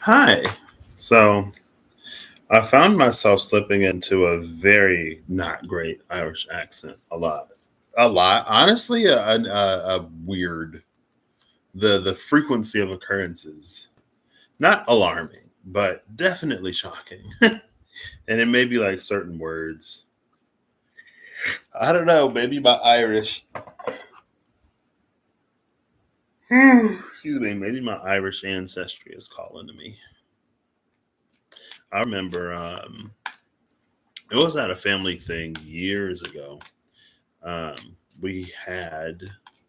Hi. So I found myself slipping into a very not great Irish accent a lot. A lot. Honestly, a weird. The frequency of occurrences. Not alarming, but definitely shocking. And it may be like certain words. I don't know. Maybe my Irish. Excuse me. Maybe my Irish ancestry is calling to me. I remember it was at a family thing years ago. um, we had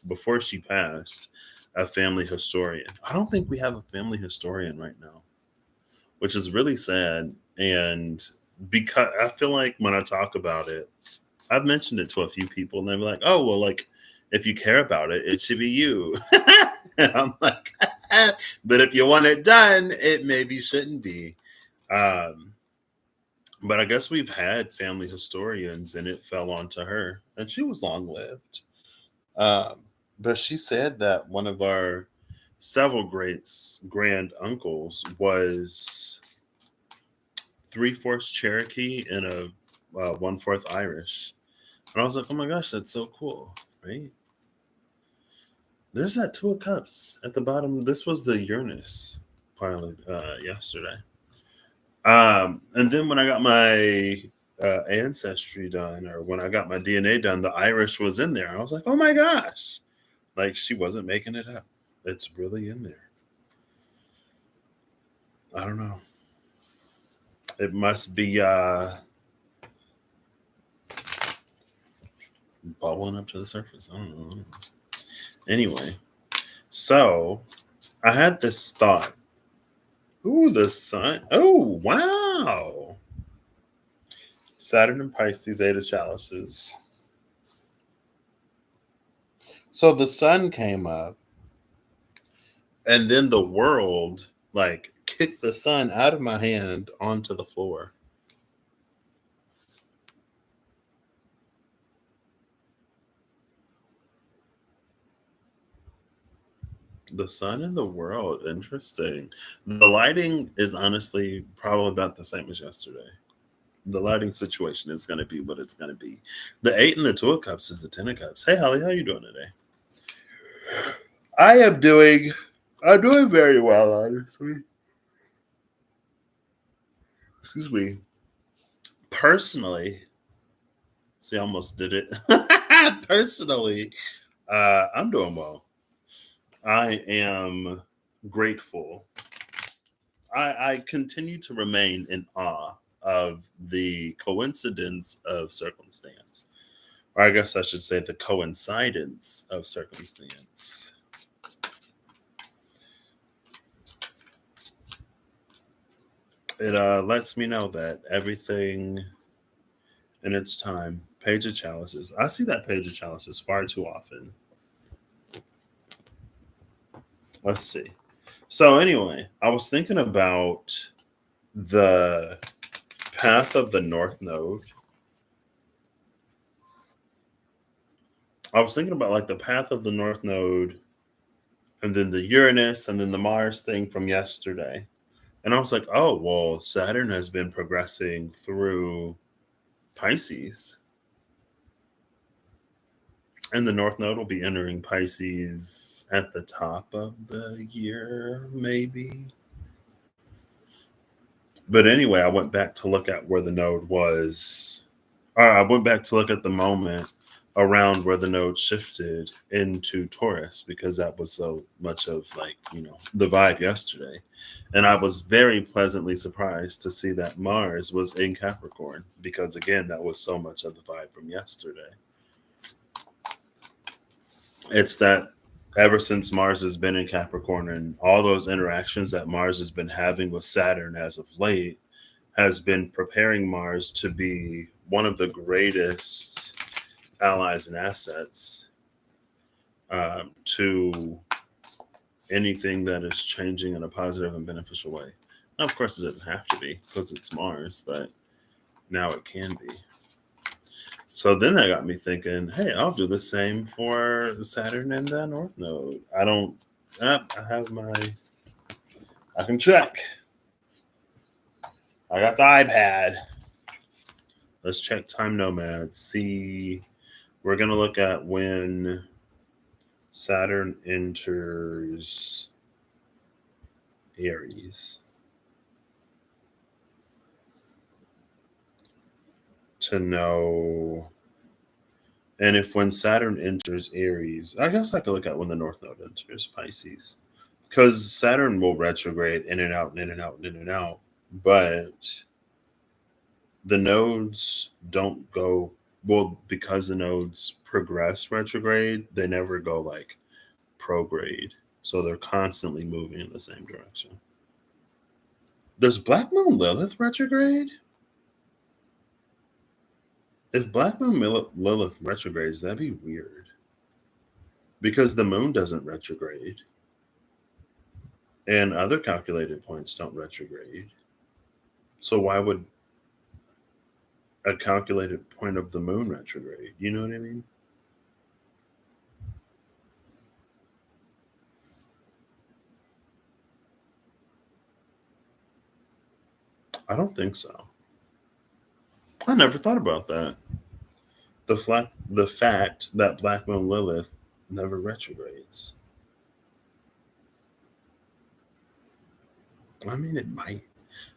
before she passed a family historian. I don't think we have a family historian right now, which is really sad. And because I feel like when I talk about it, I've mentioned it to a few people, and they're like, "Oh, well, like if you care about it, it should be you." And I'm like, "But if you want it done, it maybe shouldn't be." Um, but I guess we've had family historians, and it fell onto her, and she was long lived. Um, but she said that one of our several greats grand uncles was three-fourths Cherokee and a one-fourth Irish. And I was like, oh my gosh, that's so cool, right? There's that two of cups at the bottom. This was the Uranus pilot yesterday. And then when I got my ancestry done, or when I got my DNA done, the Irish was in there. I was like, oh my gosh. Like she wasn't making it up. It's really in there. I don't know. It must be bubbling up to the surface. I don't know. Anyway, so I had this thought. Ooh, the sun. Oh, wow. Saturn and Pisces, Eight of Chalices. So the sun came up, and then the world like kicked the sun out of my hand onto the floor. The sun and the world. Interesting. The lighting is honestly probably about the same as yesterday. The lighting situation is going to be what it's going to be. The eight and the two of cups is the ten of cups. Hey, Holly, how you doing today? I am doing. I'm doing very well, honestly. Excuse me. Personally, see, I almost did it. Personally, I'm doing well. I am grateful. I continue to remain in awe of the coincidence of circumstance, or I guess I should say the coincidence of circumstance. It lets me know that everything in its time. Page of Chalices. I see that Page of Chalices far too often. Let's see. So anyway, I was thinking about the path of the North Node. I was thinking about like the path of the North Node, and then the Uranus, and then the Mars thing from yesterday. And I was like, oh, well, Saturn has been progressing through Pisces, and the North Node will be entering Pisces at the top of the year, maybe. But anyway, I went back to look at where the node was. I went back to look at the moment around where the node shifted into Taurus, because that was so much of like, the vibe yesterday. And I was very pleasantly surprised to see that Mars was in Capricorn, because again, that was so much of the vibe from yesterday. It's that ever since Mars has been in Capricorn, and all those interactions that Mars has been having with Saturn as of late has been preparing Mars to be one of the greatest allies and assets to anything that is changing in a positive and beneficial way. Now, of course, it doesn't have to be because it's Mars, but now it can be. So then that got me thinking, hey, I'll do the same for Saturn and the North Node. I don't, I have my, I can check. I got the iPad. Let's check time nomads. See, we're going to look at when Saturn enters Aries to know. And if when Saturn enters Aries, I guess I could look at when the North Node enters Pisces. Because Saturn will retrograde in and out and in and out and in and out. But the nodes don't go, well, because the nodes progress retrograde, they never go like prograde. So they're constantly moving in the same direction. Does Black Moon Lilith retrograde? If Black Moon Lilith retrogrades, that'd be weird. Because the moon doesn't retrograde. And other calculated points don't retrograde. So why would a calculated point of the moon retrograde? You know what I mean? I don't think so. I never thought about that. The fact that Black Moon Lilith never retrogrades. I mean, it might.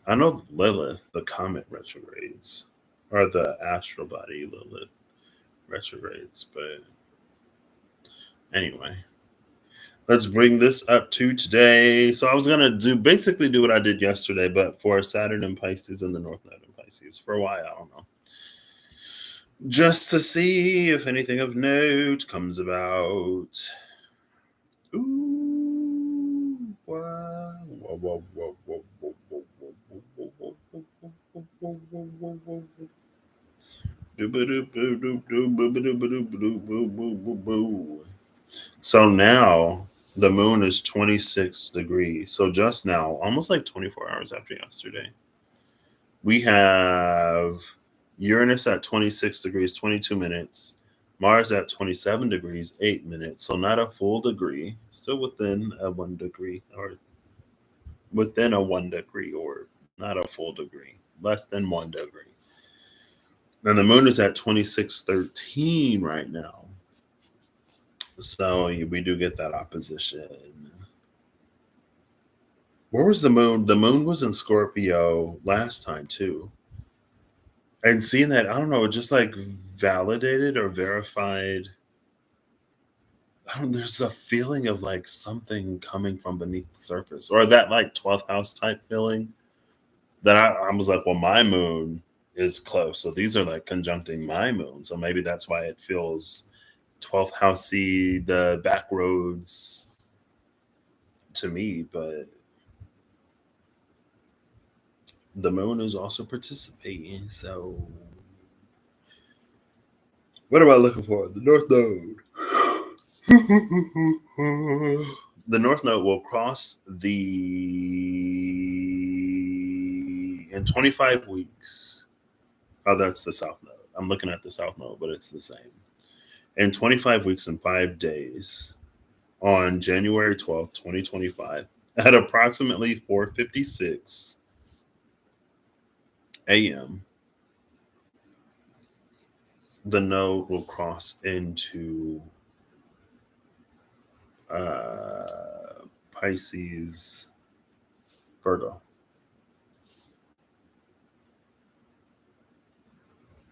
I know Lilith, the comet, retrogrades, or the astral body Lilith retrogrades. But anyway, let's bring this up to today. So I was gonna do what I did yesterday, but for Saturn and Pisces and the North Node and Pisces. For why, I don't know. Just to see if anything of note comes about. Ooh, wow, whoa, whoa, whoa, whoa, whoa, whoa, whoa, whoa, whoa, whoa, whoa, whoa, whoa, whoa, whoa, whoa, whoa. So now the moon is 26 degrees. So just now, almost like 24 hours after yesterday, we have Uranus at 26 degrees, 22 minutes, Mars at 27 degrees, 8 minutes. So not a full degree, still within a 1 degree, or within a 1 degree, or not a full degree, less than 1 degree. And the moon is at 2613 right now. So we do get that opposition. Where was the moon? The moon was in Scorpio last time too. And seeing that, I don't know, it just like validated or verified. There's a feeling of like something coming from beneath the surface, or that like 12th house type feeling that I was like, well, my moon is close. So these are like conjuncting my moon. So maybe that's why it feels 12th housey, the back roads to me. But the moon is also participating. So what am I looking for? The North Node. The North Node will cross the in 25 weeks. Oh, that's the South Node. I'm looking at the South Node, but it's the same. In 25 weeks and 5 days, on January 12th, 2025, at approximately 4:56 a.m., the node will cross into Pisces, Virgo.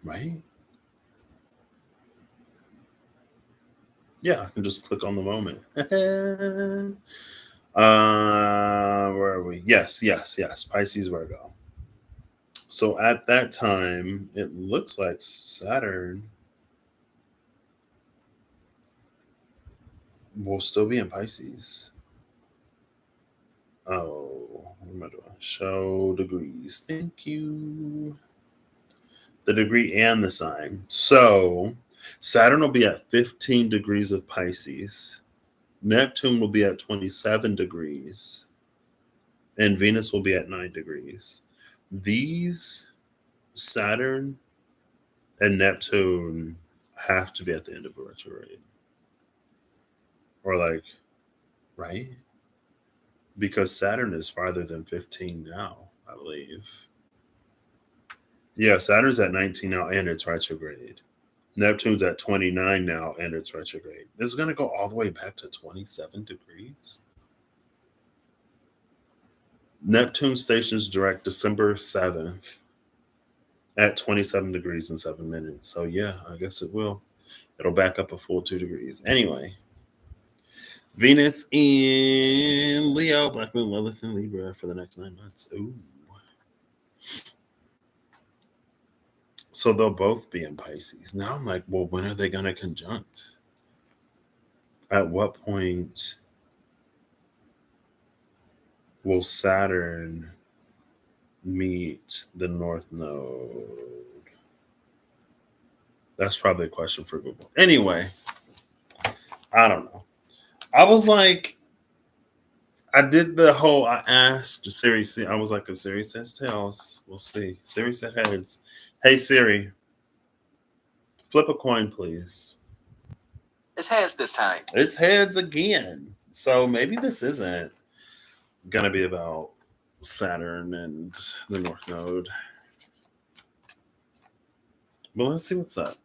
Right? Yeah, I can just click on the moment. Where are we? Yes, yes, yes. Pisces, Virgo. So at that time, it looks like Saturn will still be in Pisces. Oh, what am I doing? Show degrees. Thank you. The degree and the sign. So Saturn will be at 15 degrees of Pisces. Neptune will be at 27 degrees. And Venus will be at 9 degrees. These Saturn and Neptune have to be at the end of a retrograde. Or like, right? Because Saturn is farther than 15 now, I believe. Yeah, Saturn's at 19 now and it's retrograde. Neptune's at 29 now and it's retrograde. It's going to go all the way back to 27 degrees. Neptune stations direct December 7th at 27 degrees and 7 minutes. So, yeah, I guess it will. It'll back up a full 2 degrees. Anyway, Venus in Leo, Black Moon, Lilith in Libra for the next 9 months. Ooh. So they'll both be in Pisces. Now I'm like, well, when are they going to conjunct? At what point will Saturn meet the North Node? That's probably a question for Google. Anyway, I don't know. I was like, I did the whole, I asked Siri, I was like, if Siri says tails, we'll see. Siri said heads. Hey, Siri, flip a coin, please. It's heads this time. It's heads again. So maybe this isn't going to be about Saturn and the North Node. Well, let's see what's up.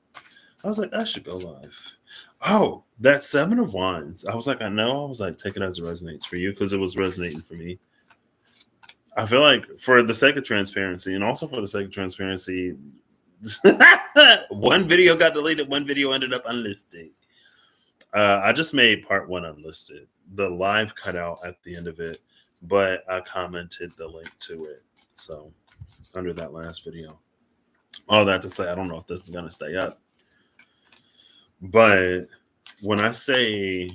I was like, I should go live. Oh, that 7 of Wands. I was like, I know. I was like, take it as it resonates for you because it was resonating for me. I feel like for the sake of transparency and also for the sake of transparency, one video got deleted, one video ended up unlisted. I just made part 1 unlisted. The live cut out at the end of it, but I commented the link to it. So under that last video. All that to say, I don't know if this is going to stay up. But when I say,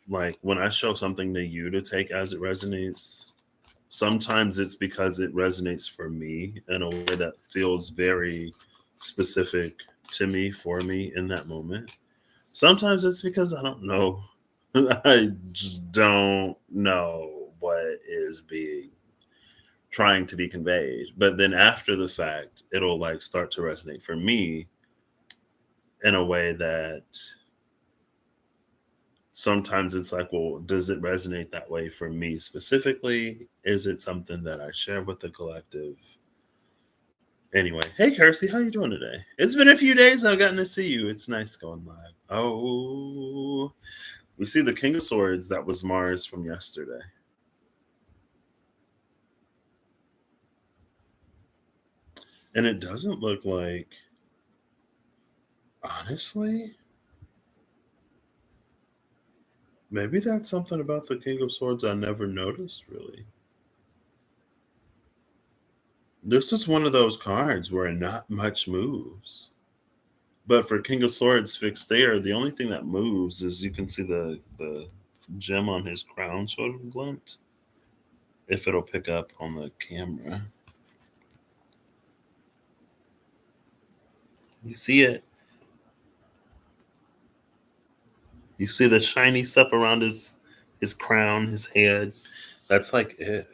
like, when I show something to you to take as it resonates, sometimes it's because it resonates for me in a way that feels very specific to me, for me in that moment. Sometimes it's because I don't know. I just don't know what is being trying to be conveyed. But then after the fact, it'll like start to resonate for me in a way that sometimes it's like, well, does it resonate that way for me specifically? Is it something that I share with the collective? Anyway, hey Kirsty, how you doing today? It's been a few days I've gotten to see you. It's nice going live. Oh, we see the King of Swords. That was Mars from yesterday. And it doesn't look like, honestly, maybe that's something about the King of Swords I never noticed, really. This is one of those cards where not much moves. But for King of Swords fixed there, the only thing that moves is you can see the gem on his crown sort of glint. If it'll pick up on the camera. You see it. You see the shiny stuff around his crown, his head. That's like it.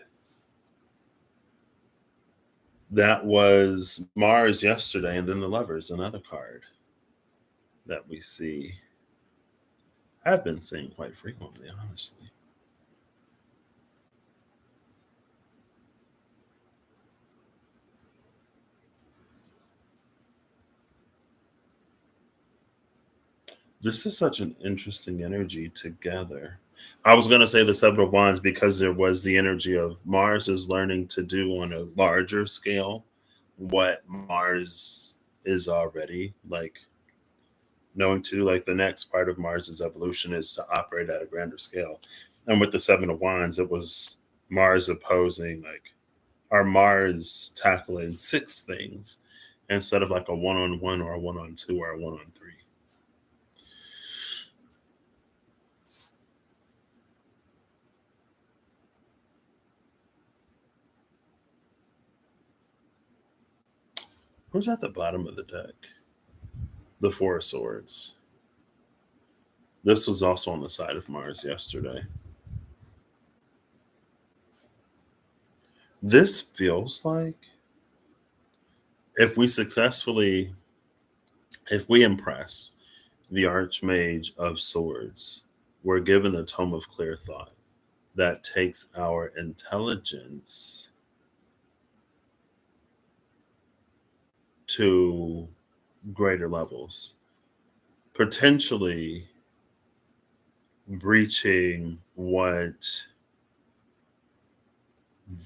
That was Mars yesterday, and then the Lovers, another card that we see. I've been seeing quite frequently, honestly. This is such an interesting energy together. I was going to say the Seven of Wands because there was the energy of Mars is learning to do on a larger scale what Mars is already like knowing to do. Like the next part of Mars's evolution is to operate at a grander scale. And with the Seven of Wands, it was Mars opposing, like, our Mars tackling 6 things instead of like a 1-on-1 or a 1-on-2 or a 1-on-3. Who's at the bottom of the deck? The 4 of Swords. This was also on the side of Mars yesterday. This feels like if we successfully, if we impress the Archmage of Swords, we're given the Tome of Clear Thought that takes our intelligence to greater levels, potentially breaching what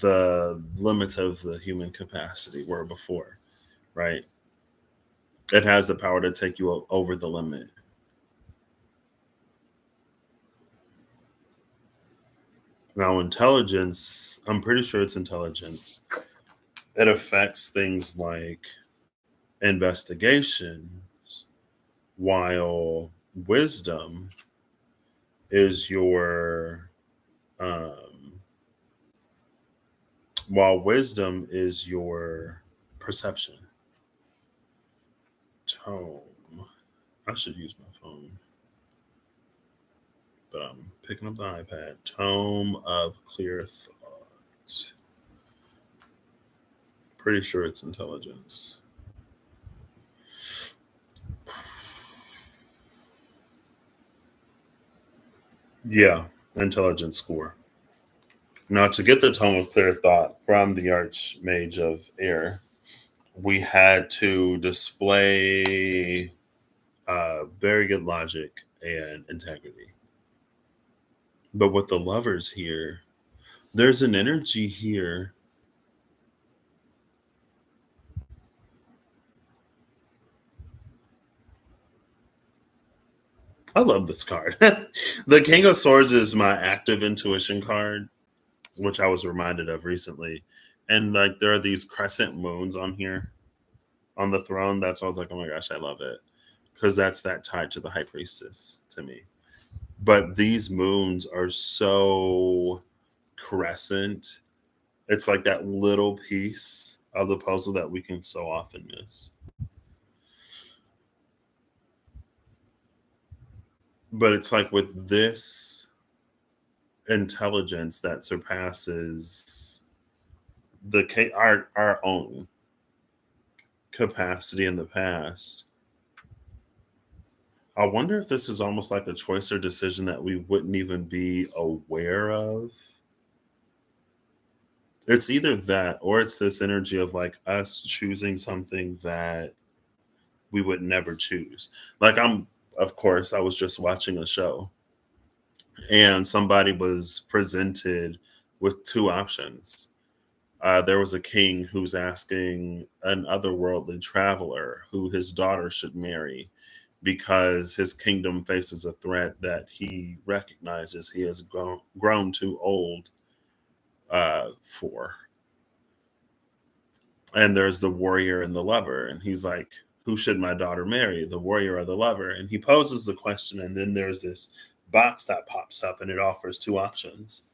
the limits of the human capacity were before, right? It has the power to take you over the limit. Now, intelligence, I'm pretty sure it's intelligence. It affects things like investigations, while wisdom is your um, perception. Tome. I should use my phone, but I'm picking up the iPad. Tome of Clear Thought. Pretty sure it's intelligence. Yeah, intelligence score. Now, to get the Tome of Clear Thought from the Archmage of Air, we had to display very good logic and integrity. But with the lovers here, there's an energy here. I love this card. The King of Swords is my active intuition card, which I was reminded of recently. And like there are these crescent moons on here on the throne. That's why I was like, oh my gosh, I love it. Because that's that tied to the high priestess to me. But these moons are so crescent. It's like that little piece of the puzzle that we can so often miss. But it's like with this intelligence that surpasses our own capacity in the past. I wonder if this is almost like a choice or decision that we wouldn't even be aware of. It's either that or it's this energy of like us choosing something that we would never choose. Like of course, I was just watching a show and somebody was presented with two options. There was a king who's asking an otherworldly traveler who his daughter should marry because his kingdom faces a threat that he recognizes he has grown too old for. And there's the warrior and the lover. And he's like, who should my daughter marry, the warrior or the lover? And he poses the question. And then there's this box that pops up and it offers two options.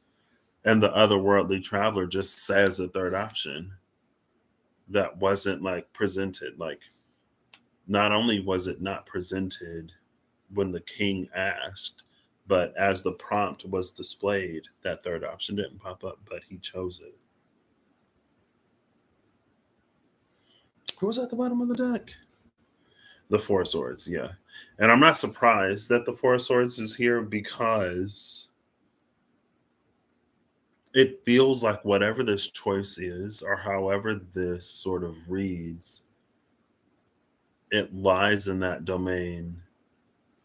And the otherworldly traveler just says a third option that wasn't like presented. Like, not only was it not presented when the king asked, but as the prompt was displayed, that third option didn't pop up, but he chose it. Who was at the bottom of the deck? The Four of Swords, yeah. And I'm not surprised that the Four of Swords is here because it feels like whatever this choice is, or however this sort of reads, it lies in that domain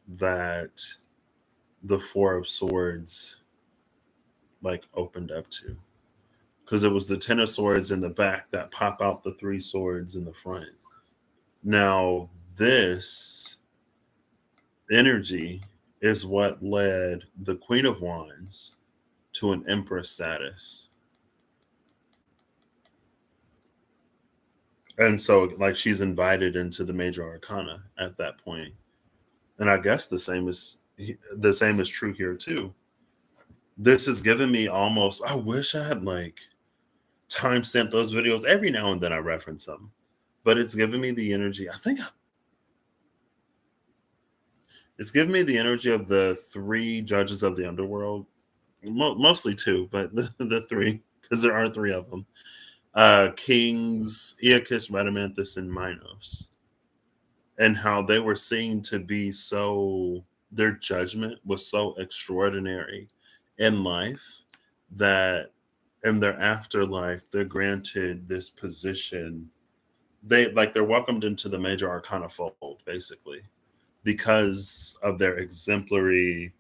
that the Four of Swords like opened up to. Because it was the Ten of Swords in the back that pop out the three swords in the front. Now, this energy is what led the Queen of Wands to an Empress status. And so, like, she's invited into the major arcana at that point. And I guess the same is true here too. This has given me almost. I wish I had like timestamped those videos. Every now and then I reference them, but it's given me the energy. It's given me the energy of the three judges of the underworld, mostly two, but the three because there are three of them. Kings Aeacus, Rhadamanthus, and Minos, and how they were seen to be so. Their judgment was so extraordinary in life that in their afterlife they're granted this position they're welcomed into the major arcana fold, basically, because of their exemplary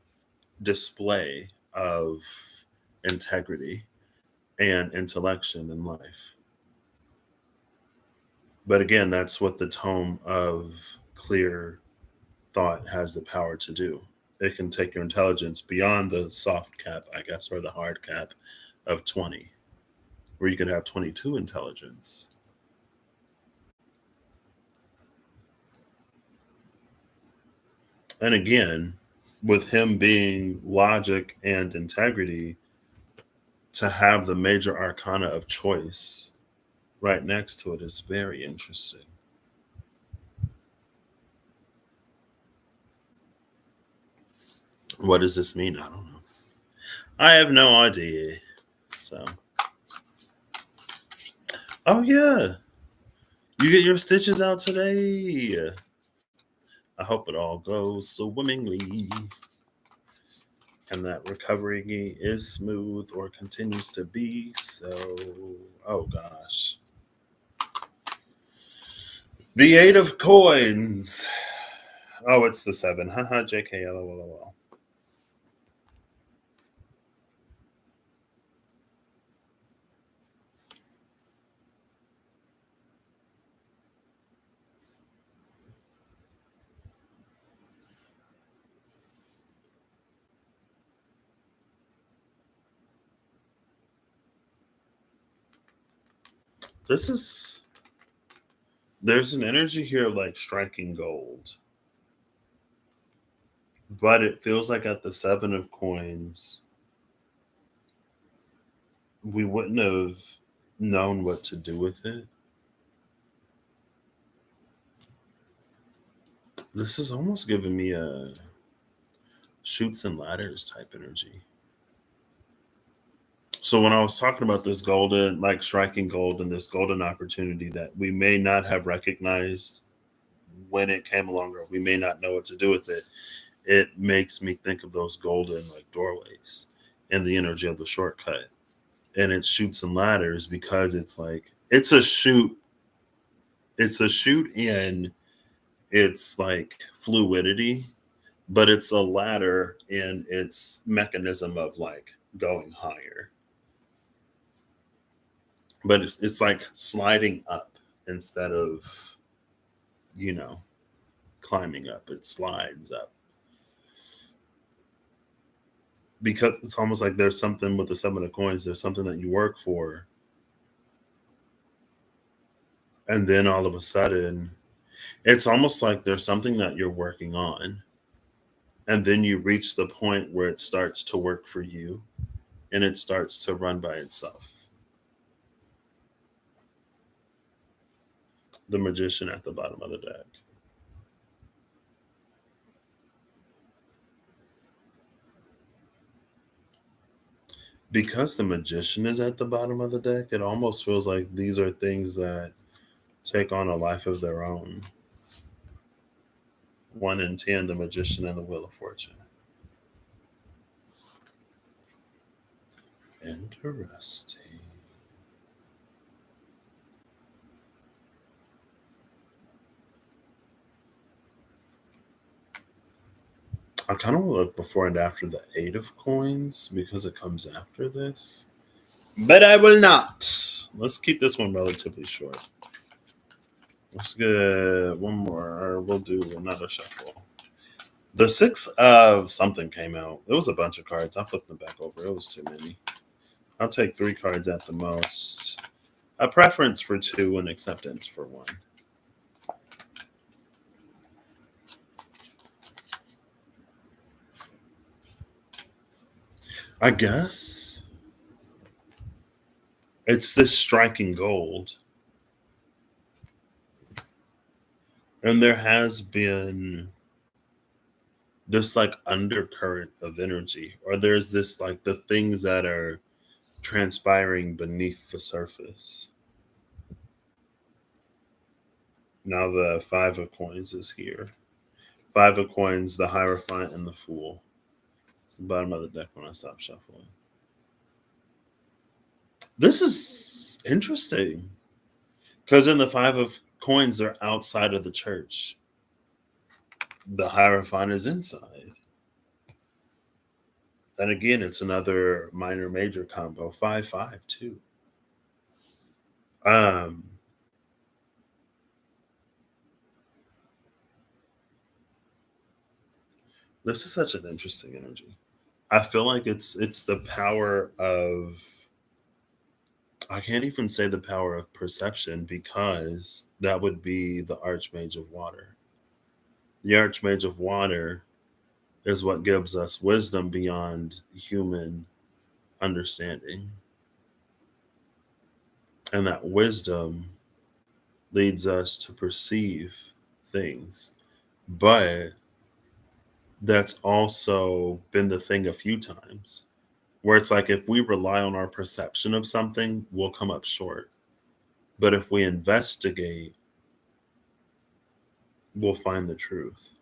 display of integrity and intellection in life. But again, that's what the tome of clear thought has the power to do. It can take your intelligence beyond the soft cap, I guess, or the hard cap of 20, where you could have 22 intelligence. And again, with him being logic and integrity, to have the major arcana of choice right next to it is very interesting. What does this mean? I don't know. I have no idea. So, oh yeah, you get your stitches out today. I hope it all goes swimmingly and that recovery is smooth or continues to be so. Oh gosh. The 8 of coins. Oh, it's the 7. Haha, JK, lol. This is. There's an energy here of like striking gold. But it feels like at the 7 of coins, we wouldn't have known what to do with it. This is almost giving me a shoots and ladders type energy. So when I was talking about this golden, like striking gold and this golden opportunity that we may not have recognized when it came along, or we may not know what to do with it, it makes me think of those golden like doorways and the energy of the shortcut. And it shoots and ladders because it's like it's a shoot in its like fluidity, but it's a ladder in its mechanism of like going higher. But it's like sliding up instead of, you know, climbing up. It slides up because it's almost like there's something with the 7 of coins. There's something that you work for, and then all of a sudden, it's almost like there's something that you're working on, and then you reach the point where it starts to work for you, and it starts to run by itself. The magician at the bottom of the deck. Because the magician is at the bottom of the deck, it almost feels like these are things that take on a life of their own. 1 in 10, the magician and the wheel of fortune. Interesting. I kind of look before and after the 8 of coins because it comes after this. But I will not. Let's keep this one relatively short. Let's get one more, or we'll do another shuffle. The 6 of something came out. It was a bunch of cards. I flipped them back over. It was too many. I'll take 3 cards at the most. A preference for 2 and acceptance for 1. I guess it's this striking gold. And there has been this like undercurrent of energy, or there's this like the things that are transpiring beneath the surface. Now the 5 of coins is here. 5 of coins, the Hierophant, and the Fool. It's the bottom of the deck when I stop shuffling. This is interesting because in the coins are outside of the church. The Hierophant is inside. And again, it's another minor major combo, 5-5 too. Um, this is such an interesting energy. I feel like it's the power of, I can't even say the power of perception, because that would be the Archmage of Water. The Archmage of Water is what gives us wisdom beyond human understanding. And that wisdom leads us to perceive things. But that's also been the thing a few times where it's like if we rely on our perception of something, we'll come up short. But if we investigate, we'll find the truth.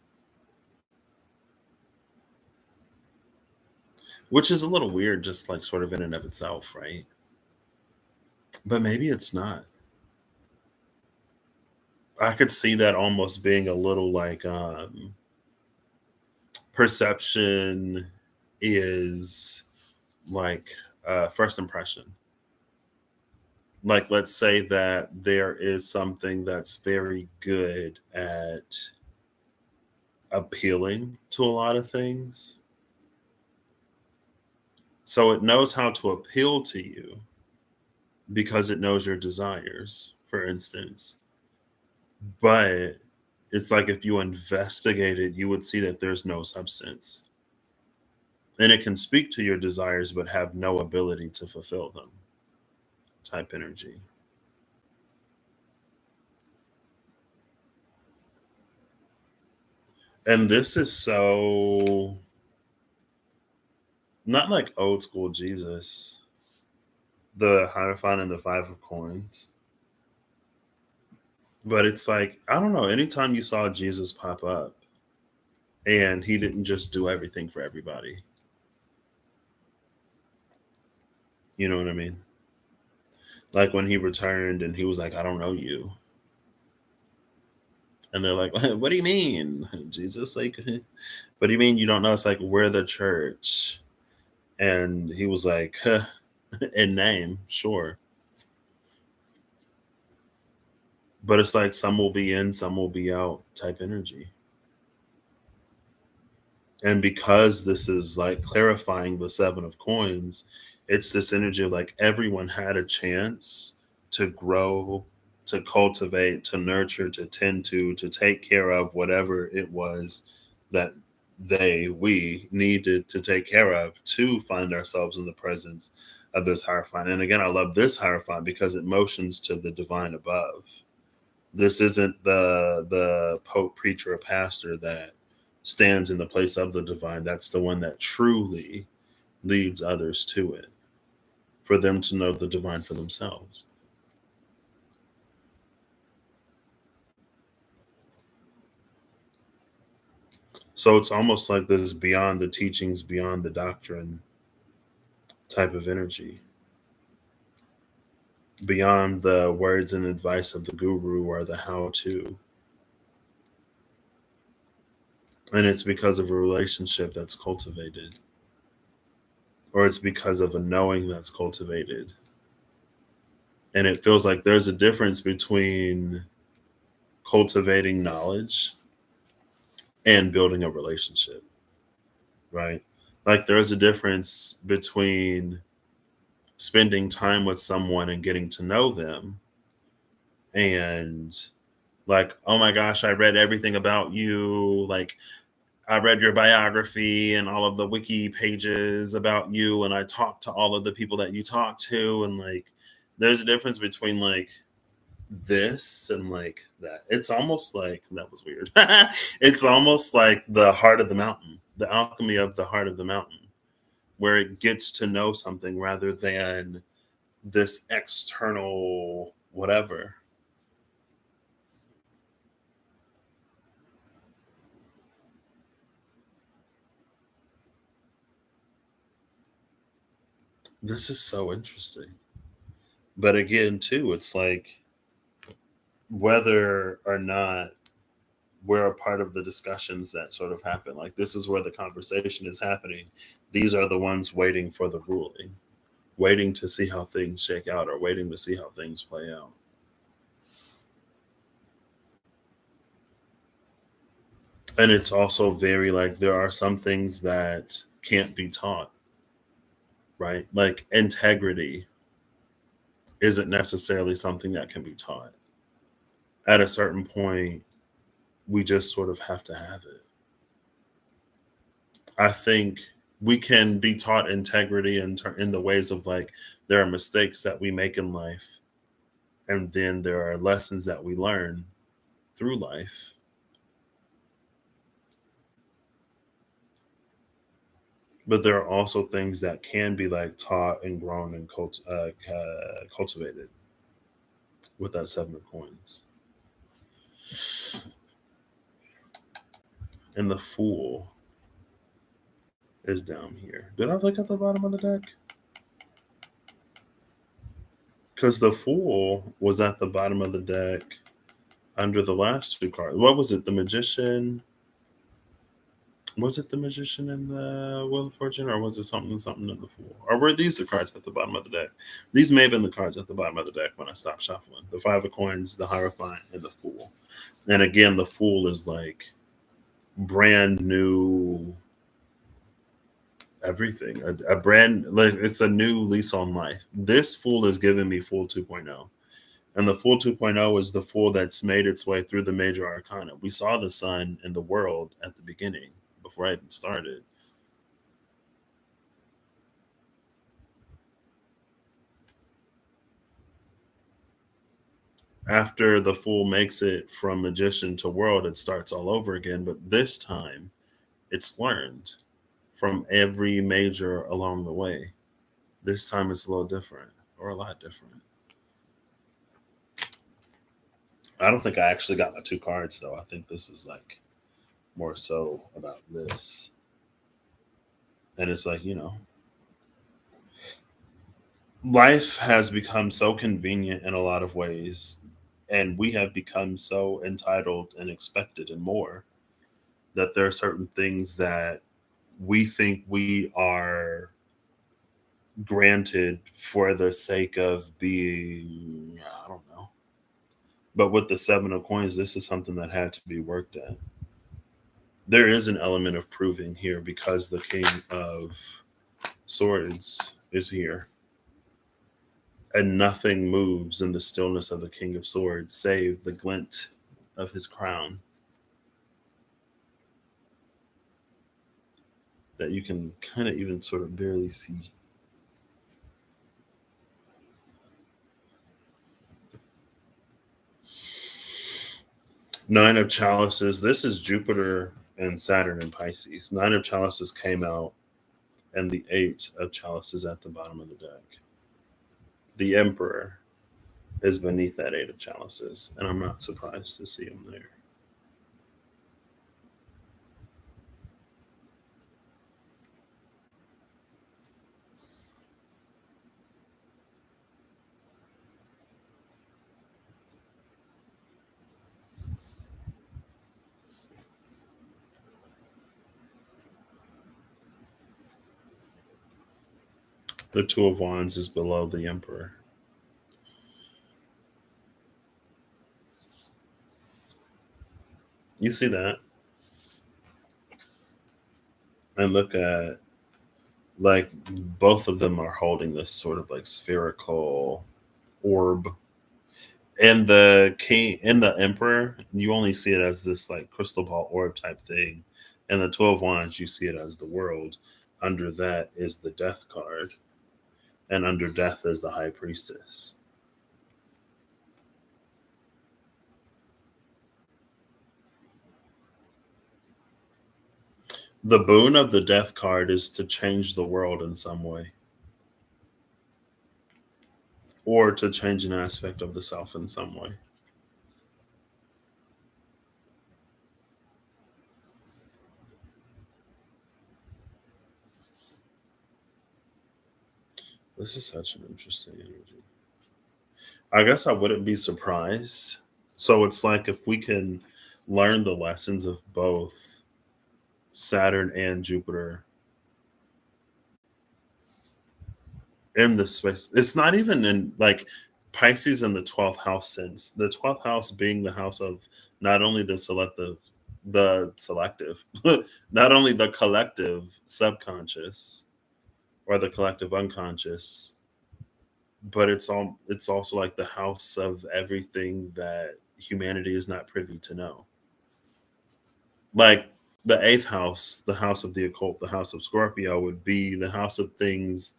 Which is a little weird, just like sort of in and of itself, right? But maybe it's not. I could see that almost being a little like perception is like first impression. Like, let's say that there is something that's very good at appealing to a lot of things. So it knows how to appeal to you because it knows your desires, for instance. But it's like if you investigated, you would see that there's no substance. And it can speak to your desires, but have no ability to fulfill them, type energy. And this is so not like old school Jesus, the Hierophant and the Five of Coins. But it's like, I don't know, anytime you saw Jesus pop up and he didn't just do everything for everybody. You know what I mean? Like when he returned and he was like, I don't know you. And they're like, what do you mean? Jesus, like, what do you mean you don't know? It's like, we're the church. And he was like, huh, in name, sure. But it's like some will be in, some will be out type energy. And because this is like clarifying the Seven of Coins, it's this energy of like everyone had a chance to grow, to cultivate, to nurture, to tend to take care of whatever it was that we needed to take care of to find ourselves in the presence of this Hierophant. And again, I love this Hierophant because it motions to the divine above. This isn't the pope, preacher, or pastor that stands in the place of the divine. That's the one that truly leads others to it, for them to know the divine for themselves. So it's almost like this beyond the teachings, beyond the doctrine type of energy, beyond the words and advice of the guru or the how to. And it's because of a relationship that's cultivated, or it's because of a knowing that's cultivated. And it feels like there's a difference between cultivating knowledge and building a relationship, right? Like there's a difference between spending time with someone and getting to know them and like, oh my gosh, I read everything about you. Like, I read your biography and all of the wiki pages about you, and I talked to all of the people that you talked to. And like, there's a difference between like this and like that. It's almost like that was weird. It's almost like the heart of the mountain, the alchemy of the heart of the mountain, where it gets to know something rather than this external whatever. This is so interesting. But again, too, it's like whether or not we're a part of the discussions that sort of happen. Like, this is where the conversation is happening. These are the ones waiting for the ruling, waiting to see how things shake out, or waiting to see how things play out. And it's also very like, there are some things that can't be taught, right? Like, integrity isn't necessarily something that can be taught. At a certain point, we just sort of have to have it. I think we can be taught integrity in the ways of, like, there are mistakes that we make in life, and then there are lessons that we learn through life. But there are also things that can be like taught and grown and cultivated with that 7 of coins. And the fool is down here. Did I look at the bottom of the deck? Because the fool was at the bottom of the deck under the last 2 cards. What was it? The magician? Was it the magician and the Wheel of Fortune, or was it something in the fool? Or were these the cards at the bottom of the deck? These may have been the cards at the bottom of the deck when I stopped shuffling. The 5 of coins, the Hierophant, and the fool. And again, the fool is like brand new everything. A brand, like, it's a new lease on life. This fool is giving me Fool 2.0. And the Fool 2.0 is the fool that's made its way through the major arcana. We saw the sun in the world at the beginning before I even started. After the fool makes it from magician to world, it starts all over again. But this time, it's learned from every major along the way. This time, it's a little different, or a lot different. I don't think I actually got my 2 cards, though. I think this is like more so about this. And it's like, life has become so convenient in a lot of ways, and we have become so entitled and expected and more, that there are certain things that we think we are granted for the sake of being, I don't know. But with the 7 of coins, this is something that had to be worked at. There is an element of proving here because the King of Swords is here. And nothing moves in the stillness of the King of Swords save the glint of his crown that you can kind of even sort of barely see. Nine of Chalices. This is Jupiter and Saturn in Pisces. 9 of Chalices came out, and the 8 of Chalices at the bottom of the deck. The Emperor is beneath that 8 of Chalices, and I'm not surprised to see him there. The 2 of Wands is below the Emperor. You see that? And look at, like, both of them are holding this sort of like spherical orb. And the king and the emperor, you only see it as this like crystal ball orb type thing. And the 12 wands, you see it as the world. Under that is the death card, and under death is the high priestess. The boon of the death card is to change the world in some way, or to change an aspect of the self in some way. This is such an interesting energy. I guess I wouldn't be surprised So it's like if we can learn the lessons of both Saturn and Jupiter in the space, it's not even in like Pisces in the 12th house sense. The 12th house being the house of not only the selective, not only the collective subconscious or the collective unconscious, but it's also like the house of everything that humanity is not privy to know. Like the eighth house, the house of the occult, the house of Scorpio would be the house of things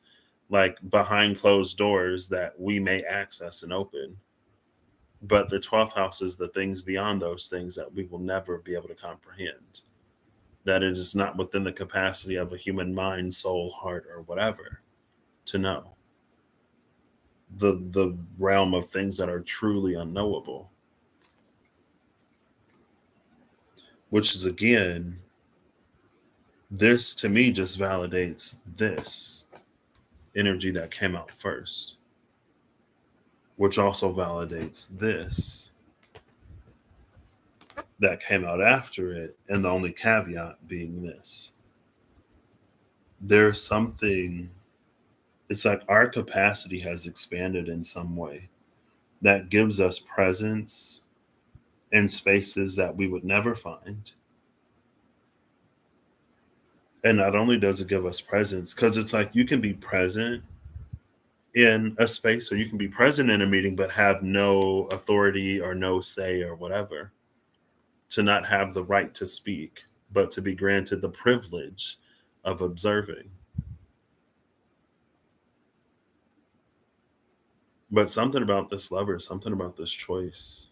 like behind closed doors that we may access and open. But the 12th house is the things beyond those things that we will never be able to comprehend. That it is not within the capacity of a human mind, soul, heart, or whatever to know. The realm of things that are truly unknowable, which is again, this to me just validates this energy that came out first, which also validates this that came out after it. And the only caveat being this, there's something, it's like our capacity has expanded in some way that gives us presence in spaces that we would never find. And not only does it give us presence, because it's like you can be present in a space or you can be present in a meeting but have no authority or no say or whatever, to not have the right to speak but to be granted the privilege of observing. But something about this lover, something about this choice,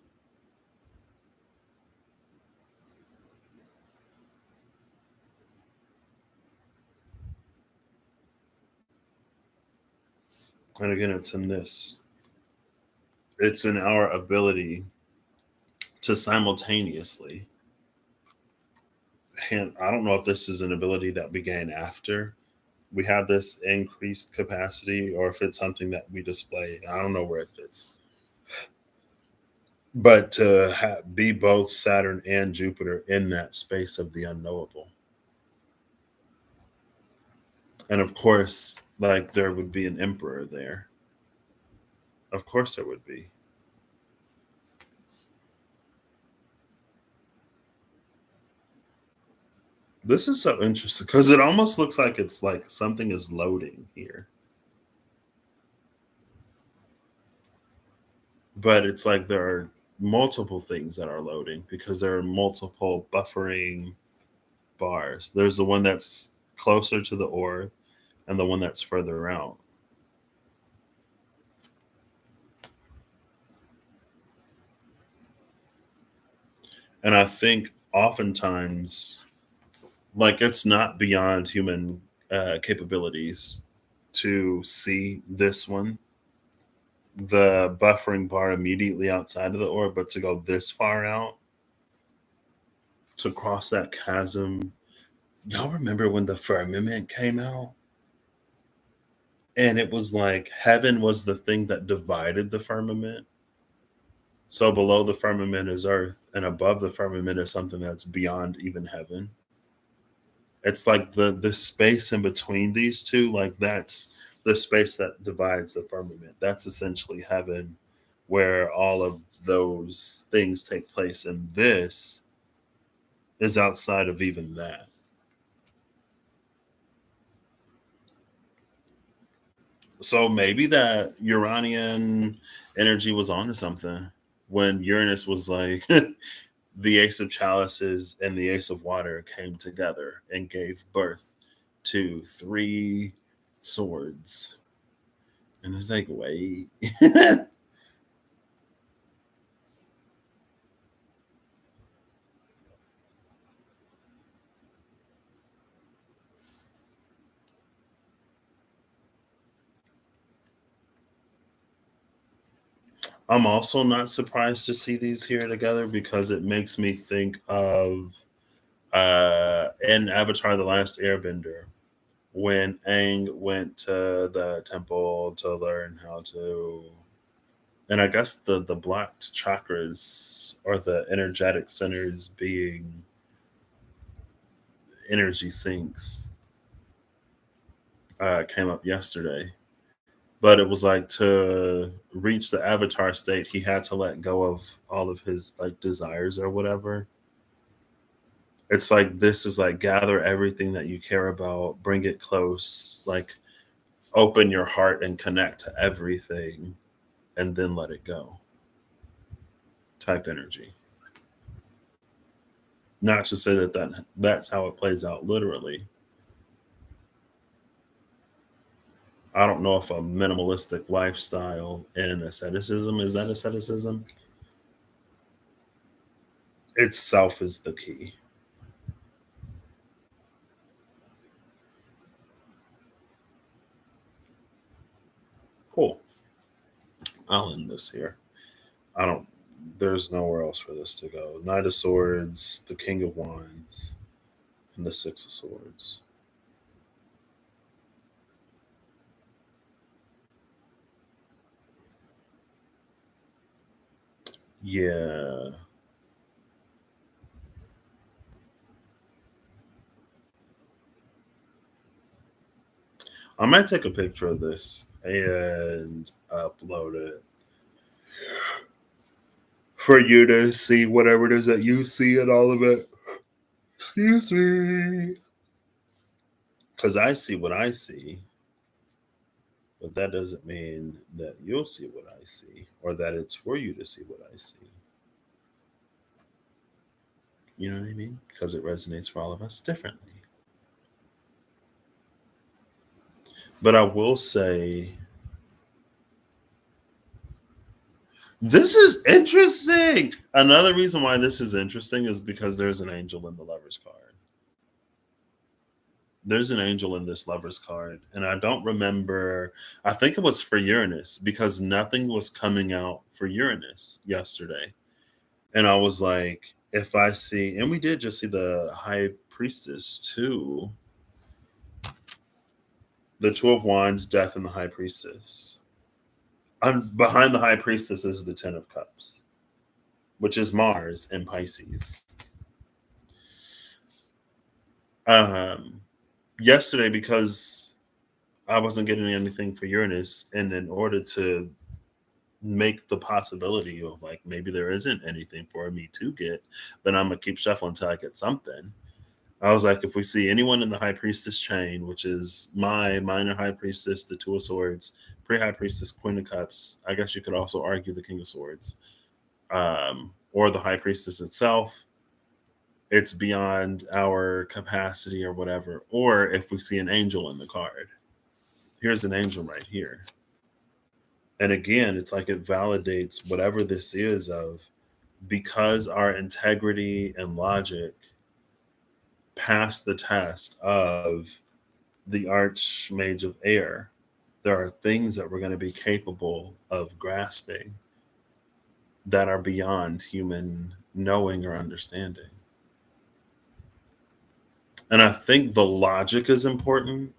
and again it's in our ability to simultaneously, and I don't know if this is an ability that we gain after we have this increased capacity or if it's something that we display. I don't know where it fits, but to be both Saturn and Jupiter in that space of the unknowable. And of course, like there would be an emperor there. Of course, there would be. This is so interesting because it almost looks like it's like something is loading here, but it's like there are multiple things that are loading because there are multiple buffering bars. There's the one that's closer to the orb and the one that's further out. And I think oftentimes, like, it's not beyond human capabilities to see this one, the buffering bar immediately outside of the orb, but to go this far out, to cross that chasm. Y'all remember when the firmament came out? And it was like heaven was the thing that divided the firmament. So below the firmament is earth, and above the firmament is something that's beyond even heaven. It's like the space in between these two, like that's the space that divides the firmament. That's essentially heaven, where all of those things take place. And this is outside of even that. So maybe that Uranian energy was onto something when Uranus was like the Ace of Chalices and the Ace of Water came together and gave birth to three swords. And it's like, wait. I'm also not surprised to see these here together because it makes me think of in Avatar The Last Airbender when Aang went to the temple to learn how to And I guess the blocked chakras or the energetic centers being energy sinks came up yesterday. But it was like to reach the avatar state, he had to let go of all of his like desires or whatever. It's like this is like gather everything that you care about, bring it close, like open your heart and connect to everything, and then let it go. Type energy. Not to say that's how it plays out literally. I don't know if a minimalistic lifestyle and asceticism is that asceticism itself is the key. Cool. I'll end this here. I don't. There's nowhere else for this to go. Knight of Swords, the King of Wands, and the Six of Swords. Yeah. I might take a picture of this and upload it for you to see whatever it is that you see and all of it. Excuse me. Because I see what I see, but that doesn't mean that you'll see what I see or that it's for you to see what I see. You know what I mean? Because it resonates for all of us differently. But I will say, this is interesting. Another reason why this is interesting is because there's an angel in the Lover's card. There's an angel in this Lover's card. And I don't remember, I think it was for Uranus because nothing was coming out for Uranus yesterday. And I was like, if I see, and we did just see the High Priestess too. The Two of Wands, Death, and the High Priestess. Behind the High Priestess is the Ten of Cups, which is Mars in Pisces. Um, Yesterday, because I wasn't getting anything for Uranus, and in order to make the possibility of like maybe there isn't anything for me to get, then I'm gonna keep shuffling until I get something. I was like, if we see anyone in the High Priestess chain, which is my minor High Priestess, the Two of Swords, pre High Priestess, Queen of Cups, I guess you could also argue the King of Swords, or the High Priestess itself, it's beyond our capacity or whatever. Or if we see an angel in the card, here's an angel right here. And again, it's like it validates whatever this is of because our integrity and logic pass the test of the Archmage of Air, there are things that we're going to be capable of grasping that are beyond human knowing or understanding. And I think the logic is important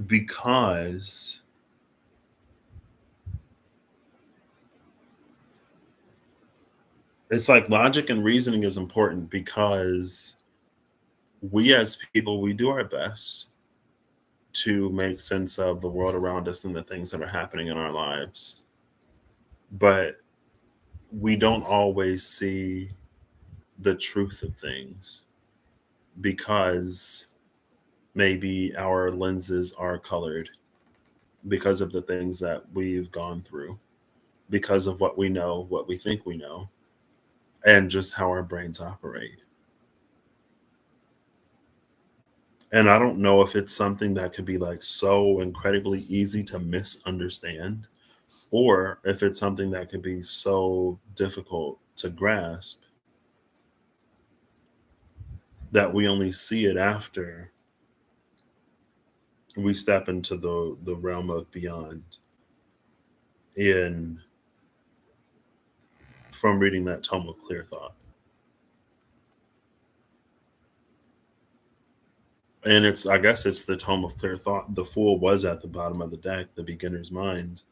because it's like logic and reasoning is important because we as people, we do our best to make sense of the world around us and the things that are happening in our lives. But we don't always see the truth of things because maybe our lenses are colored because of the things that we've gone through, because of what we know, what we think we know, and just how our brains operate. And I don't know if it's something that could be like so incredibly easy to misunderstand, or if it's something that could be so difficult to grasp that we only see it after we step into the realm of beyond in from reading that tome of clear thought. And it's I guess it's the tome of clear thought. The fool was at the bottom of the deck, the beginner's mind,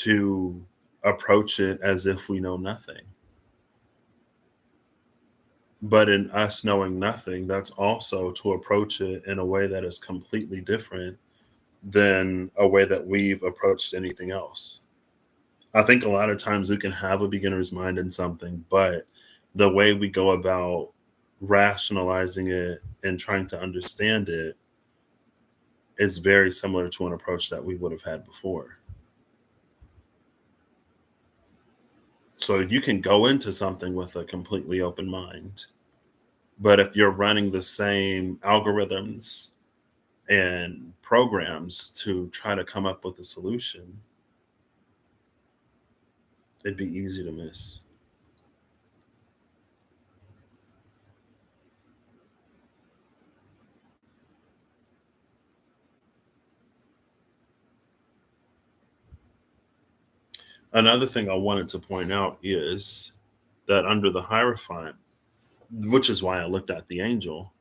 to approach it as if we know nothing. But in us knowing nothing, that's also to approach it in a way that is completely different than a way that we've approached anything else. I think a lot of times we can have a beginner's mind in something, but the way we go about rationalizing it and trying to understand it is very similar to an approach that we would have had before. So you can go into something with a completely open mind, but if you're running the same algorithms and programs to try to come up with a solution, it'd be easy to miss. Another thing I wanted to point out is that under the Hierophant, which is why I looked at the angel,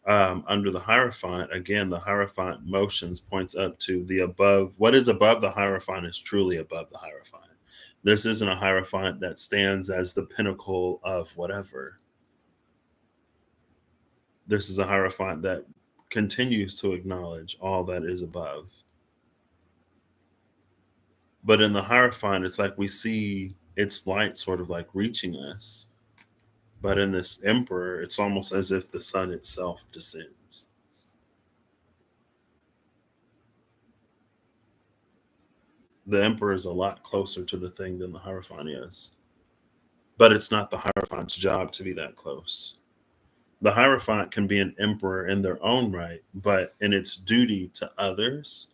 under the Hierophant, again, the Hierophant motions points up to the above. What is above the Hierophant is truly above the Hierophant. This isn't a Hierophant that stands as the pinnacle of whatever. This is a Hierophant that continues to acknowledge all that is above. But in the Hierophant, it's like we see its light sort of like reaching us. But in this Emperor, it's almost as if the sun itself descends. The Emperor is a lot closer to the thing than the Hierophant is. But it's not the Hierophant's job to be that close. The Hierophant can be an emperor in their own right, but in its duty to others,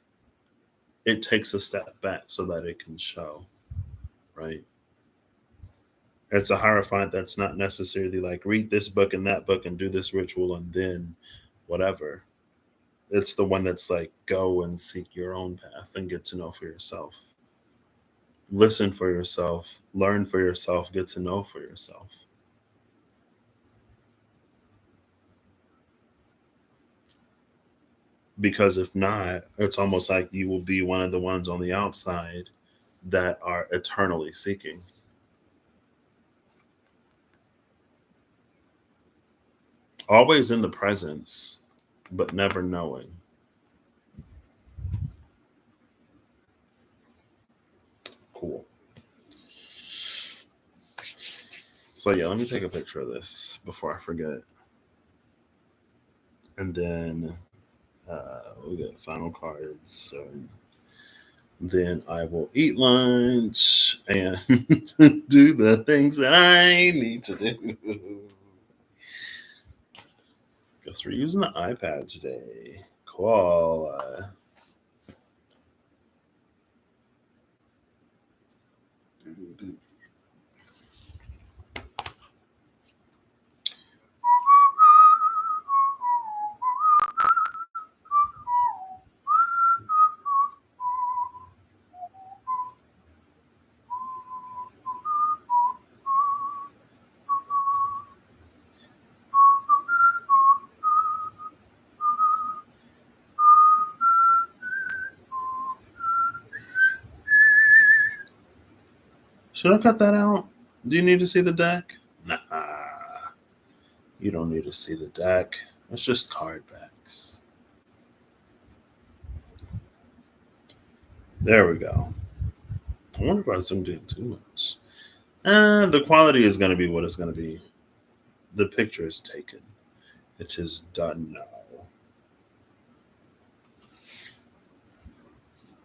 it takes a step back so that it can show, right? It's a Hierophant that's not necessarily like read this book and that book and do this ritual and then whatever. It's the one that's like go and seek your own path and get to know for yourself. Listen for yourself, learn for yourself, get to know for yourself. Because if not, it's almost like you will be one of the ones on the outside that are eternally seeking. Always in the presence, but never knowing. Cool. So yeah, let me take a picture of this before I forget. And then we got final cards. So then I will eat lunch and do the things that I need to do. Guess we're using the iPad today. Cool. Should I cut that out? Do you need to see the deck? Nah. You don't need to see the deck. It's just card backs. There we go. I wonder if I zoomed in too much. The quality is going to be what it's going to be. The picture is taken. It is done now.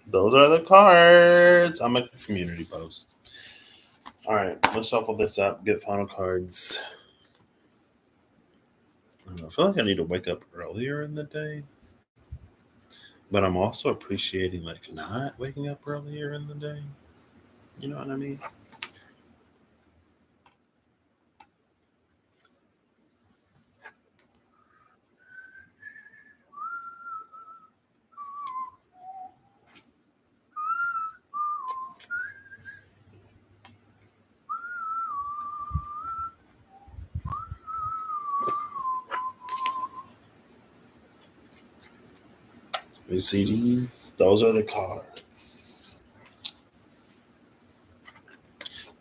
Those are the cards. I'm a community post. All right, let's shuffle this up. Get final cards. I feel like I need to wake up earlier in the day, but I'm also appreciating like not waking up earlier in the day. You know what I mean? You see these? Those are the cards.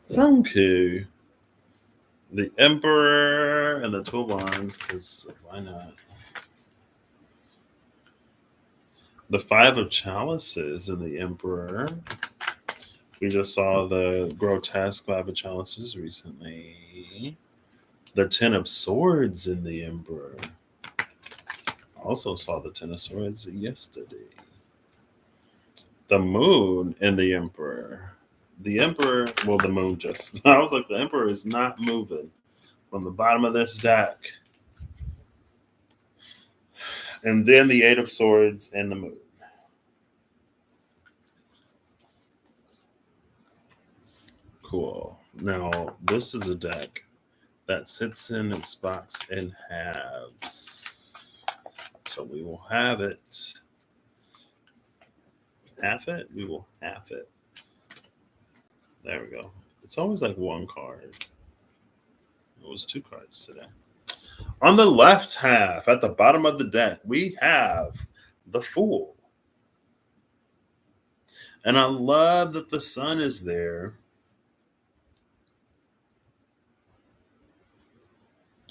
Thank you. The Emperor and the Two of Wands, because why not? The Five of Chalices and the Emperor. We just saw the grotesque Five of Chalices recently. The Ten of Swords in the Emperor. Also saw the Ten of Swords yesterday. The Moon in the Emperor. The Emperor, well, the Moon just. I was like, the Emperor is not moving from the bottom of this deck. And then the Eight of Swords and the Moon. Cool. Now, this is a deck that sits in its box in halves. So we will have it. Half it? We will half it. There we go. It's always like one card. It was two cards today. On the left half, at the bottom of the deck, we have the Fool. And I love that the sun is there.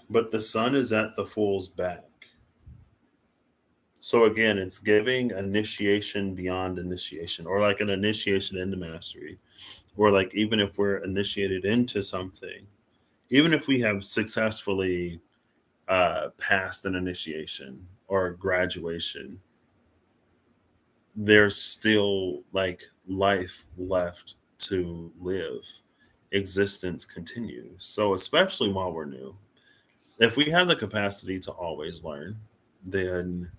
But the sun is at the Fool's back. So again, it's giving initiation beyond initiation, or like an initiation into mastery, or like even if we're initiated into something, even if we have successfully passed an initiation or graduation, there's still like life left to live. Existence continues. So especially while we're new, if we have the capacity to always learn, then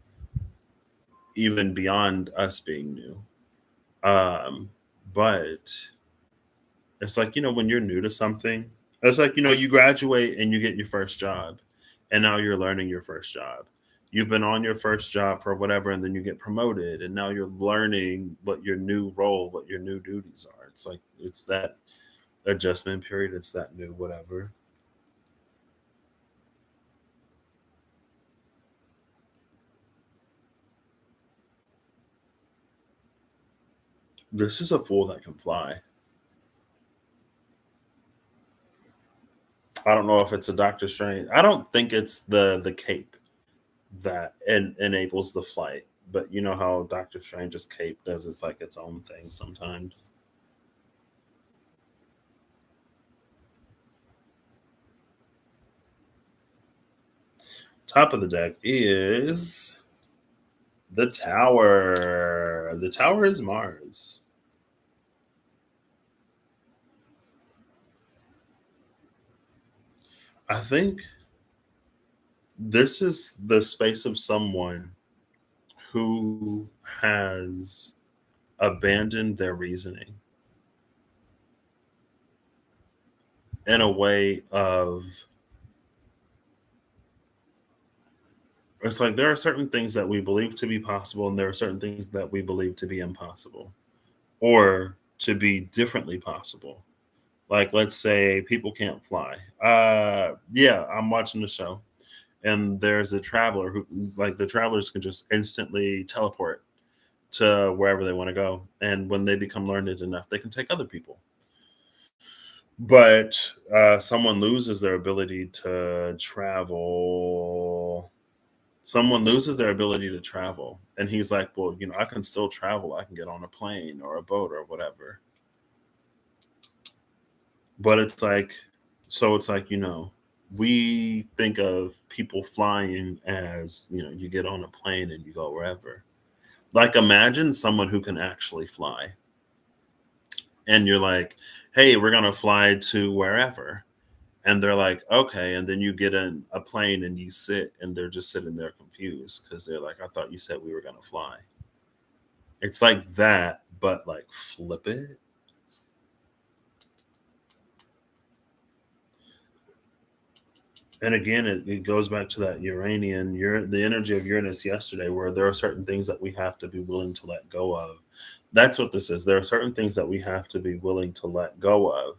even beyond us being new. But it's like, when you're new to something, it's like, you graduate and you get your first job, and now you're learning your first job. You've been on your first job for whatever, and then you get promoted, and now you're learning what your new role, what your new duties are. It's like, it's that adjustment period, it's that new whatever. This is a fool that can fly. I don't know if it's a Doctor Strange. I don't think it's the cape that enables the flight. But you know how Doctor Strange's cape does, it's like its own thing sometimes. Top of the deck is the Tower. The Tower is Mars. I think this is the space of someone who has abandoned their reasoning in a way of, it's like there are certain things that we believe to be possible, and there are certain things that we believe to be impossible or to be differently possible. Like, let's say people can't fly. Yeah, I'm watching the show, and there's a traveler who, like, the travelers can just instantly teleport to wherever they want to go. And when they become learned enough, they can take other people. But someone loses their ability to travel. Someone loses their ability to travel. And he's like, well, I can still travel. I can get on a plane or a boat or whatever. But it's like, so it's like, we think of people flying as, you get on a plane and you go wherever. Like, imagine someone who can actually fly. And you're like, hey, we're going to fly to wherever. And they're like, okay. And then you get in a plane and you sit, and they're just sitting there confused because they're like, I thought you said we were going to fly. It's like that, but like flip it. And again, it goes back to that Uranian, the energy of Uranus yesterday, where there are certain things that we have to be willing to let go of. That's what this is. There are certain things that we have to be willing to let go of.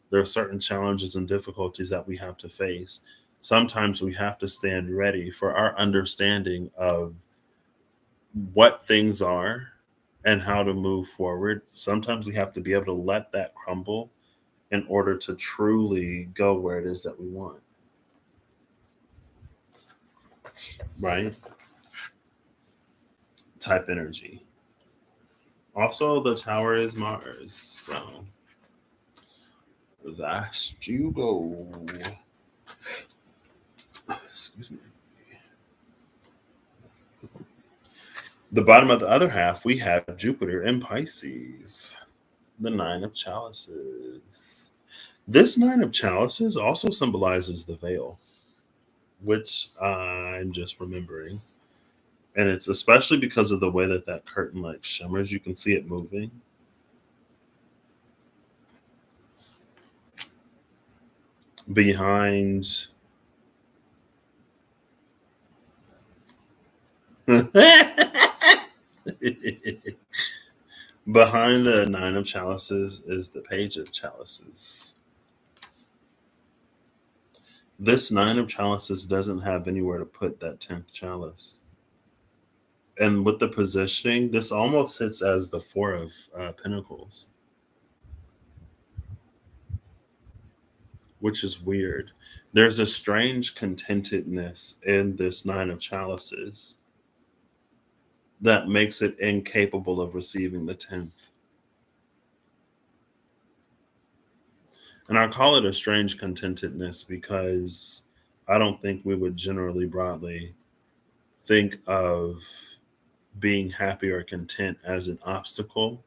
There are certain challenges and difficulties that we have to face. Sometimes we have to stand ready for our understanding of what things are and how to move forward. Sometimes we have to be able to let that crumble in order to truly go where it is that we want, right? Type energy. Also, the tower is Mars, so that's you go. Excuse me. The bottom of the other half, we have Jupiter in Pisces, the Nine of Chalices. This Nine of Chalices also symbolizes the veil, which I'm just remembering. And it's especially because of the way that that curtain like shimmers. You can see it moving. Behind behind the Nine of Chalices is the Page of Chalices. This Nine of Chalices doesn't have anywhere to put that 10th chalice. And with the positioning, this almost sits as the Four of Pentacles, which is weird. There's a strange contentedness in this Nine of Chalices that makes it incapable of receiving the 10th. And I call it a strange contentedness because I don't think we would generally broadly think of being happy or content as an obstacle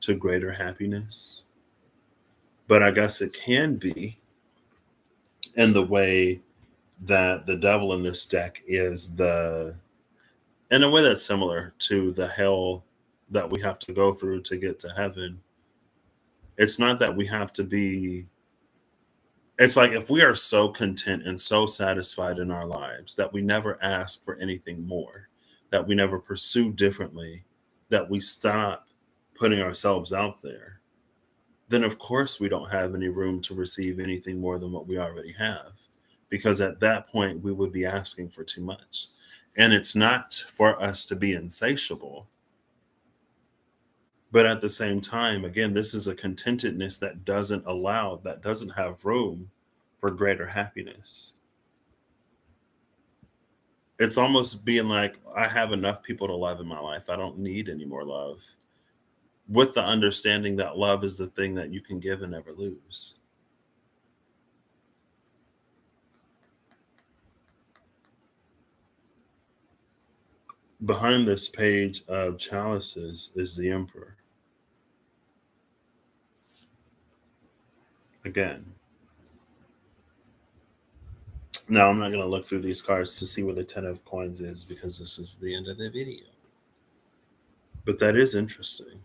to greater happiness. But I guess it can be in the way that the devil in this deck is in a way that's similar to the hell that we have to go through to get to heaven. It's not that we have to be, it's like if we are so content and so satisfied in our lives that we never ask for anything more, that we never pursue differently, that we stop putting ourselves out there, then of course we don't have any room to receive anything more than what we already have. Because at that point, we would be asking for too much. And it's not for us to be insatiable. But at the same time, again, this is a contentedness that doesn't have room for greater happiness. It's almost being like, I have enough people to love in my life. I don't need any more love. With the understanding that love is the thing that you can give and never lose. Behind this Page of Chalices is the Emperor. Again. Now, I'm not going to look through these cards to see where the 10 of coins is because this is the end of the video. But that is interesting.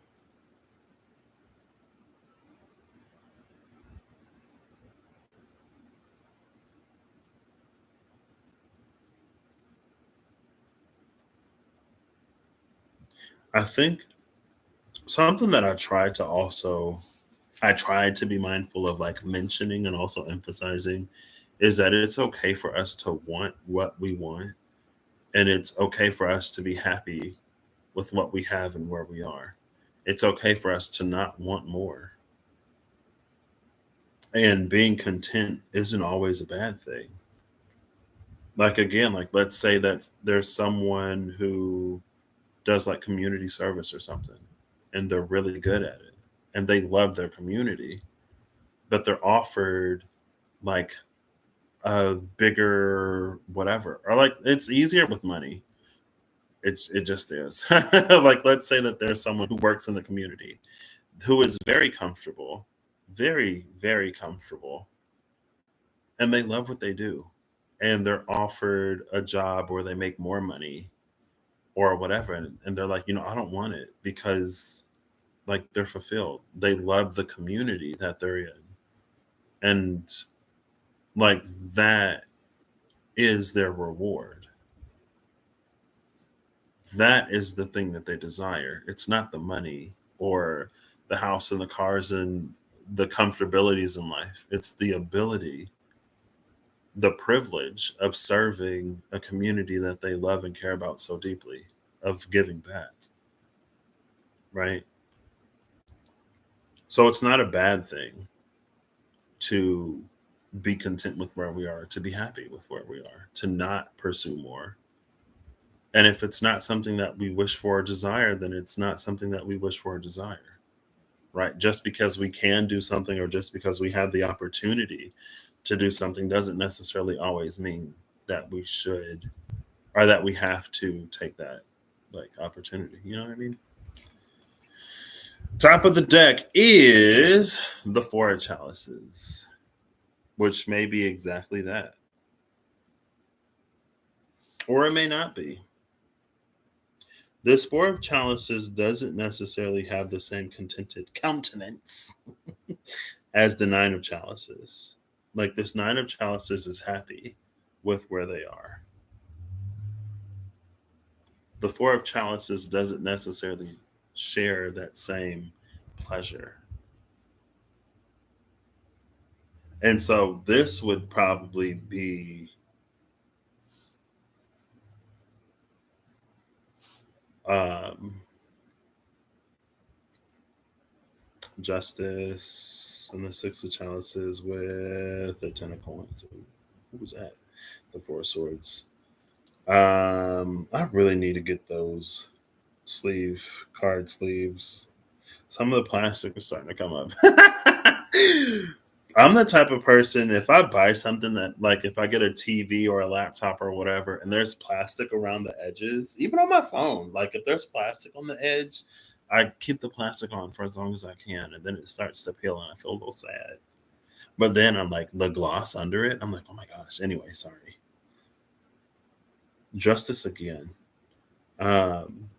I think something that I tried to be mindful of, like mentioning and also emphasizing, is that it's okay for us to want what we want. And it's okay for us to be happy with what we have and where we are. It's okay for us to not want more. And being content isn't always a bad thing. Like, again, like let's say that there's someone who does like community service or something, and they're really good at it and they love their community, but they're offered like a bigger whatever, or like it's easier with money. It just is. Like let's say that there's someone who works in the community who is very comfortable, very, very comfortable, and they love what they do. And they're offered a job where they make more money or whatever. And they're like, I don't want it because like they're fulfilled. They love the community that they're in. And like that is their reward. That is the thing that they desire. It's not the money or the house and the cars and the comfortabilities in life. It's the ability, the privilege of serving a community that they love and care about so deeply, of giving back, right? So it's not a bad thing. to be content with where we are, to be happy with where we are, to not pursue more. And if it's not something that we wish for or desire, then it's not something that we wish for or desire, right? Just because we can do something or just because we have the opportunity to do something doesn't necessarily always mean that we should or that we have to take that like opportunity. You know what I mean? Top of the deck is the Four of Chalices, which may be exactly that. Or it may not be. This Four of Chalices doesn't necessarily have the same contented countenance as the Nine of Chalices. Like this Nine of Chalices is happy with where they are. The Four of Chalices doesn't necessarily share that same pleasure. And so this would probably be um, Justice and the Six of Chalices with the Ten of Coins. Who was that? The Four of Swords. I really need to get those card sleeves. Some of the plastic is starting to come up. I'm the type of person, if I buy something that, like, if I get a TV or a laptop or whatever, and there's plastic around the edges, even on my phone, like, if there's plastic on the edge, I keep the plastic on for as long as I can, and then it starts to peel, and I feel a little sad. But then I'm like, the gloss under it, I'm like, oh my gosh. Anyway, sorry. Justice again. Um,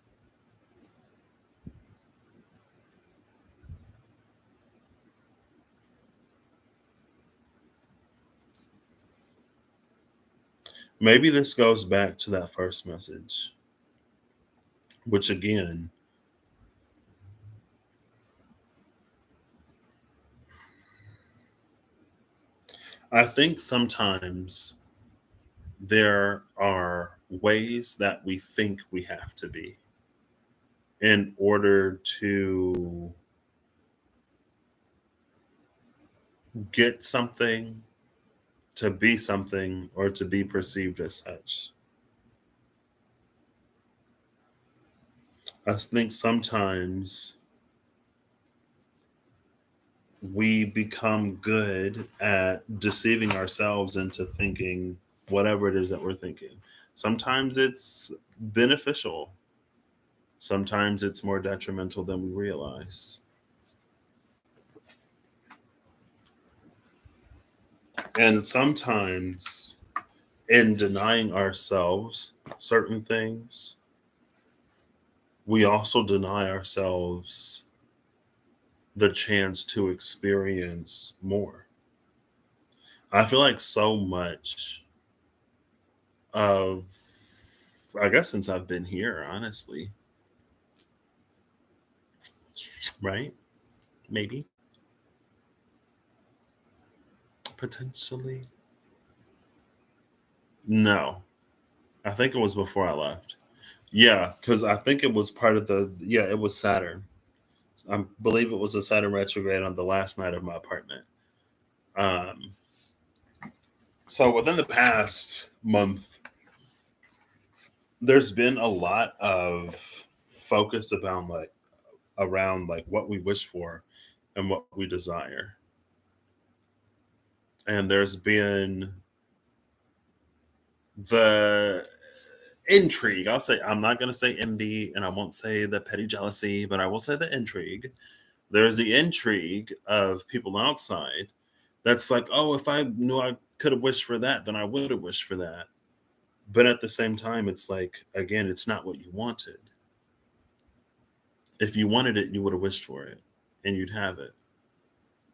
Maybe this goes back to that first message, which again, I think sometimes there are ways that we think we have to be in order to get something, to be something, or to be perceived as such. I think sometimes we become good at deceiving ourselves into thinking whatever it is that we're thinking. Sometimes it's beneficial, sometimes it's more detrimental than we realize. And sometimes in denying ourselves certain things, we also deny ourselves the chance to experience more. I feel like so much of, I guess, since I've been here, honestly, right? Maybe, potentially. No, I think it was before I left. Yeah, because I think it was part of yeah, it was Saturn. I believe it was a Saturn retrograde on the last night of my apartment. Um, so within the past month, there's been a lot of focus around like what we wish for and what we desire. And there's been the intrigue. I'm not going to say envy and I won't say the petty jealousy, but I will say the intrigue. There's the intrigue of people outside that's like, oh, if I knew I could have wished for that, then I would have wished for that. But at the same time, it's like, again, it's not what you wanted. If you wanted it, you would have wished for it and you'd have it.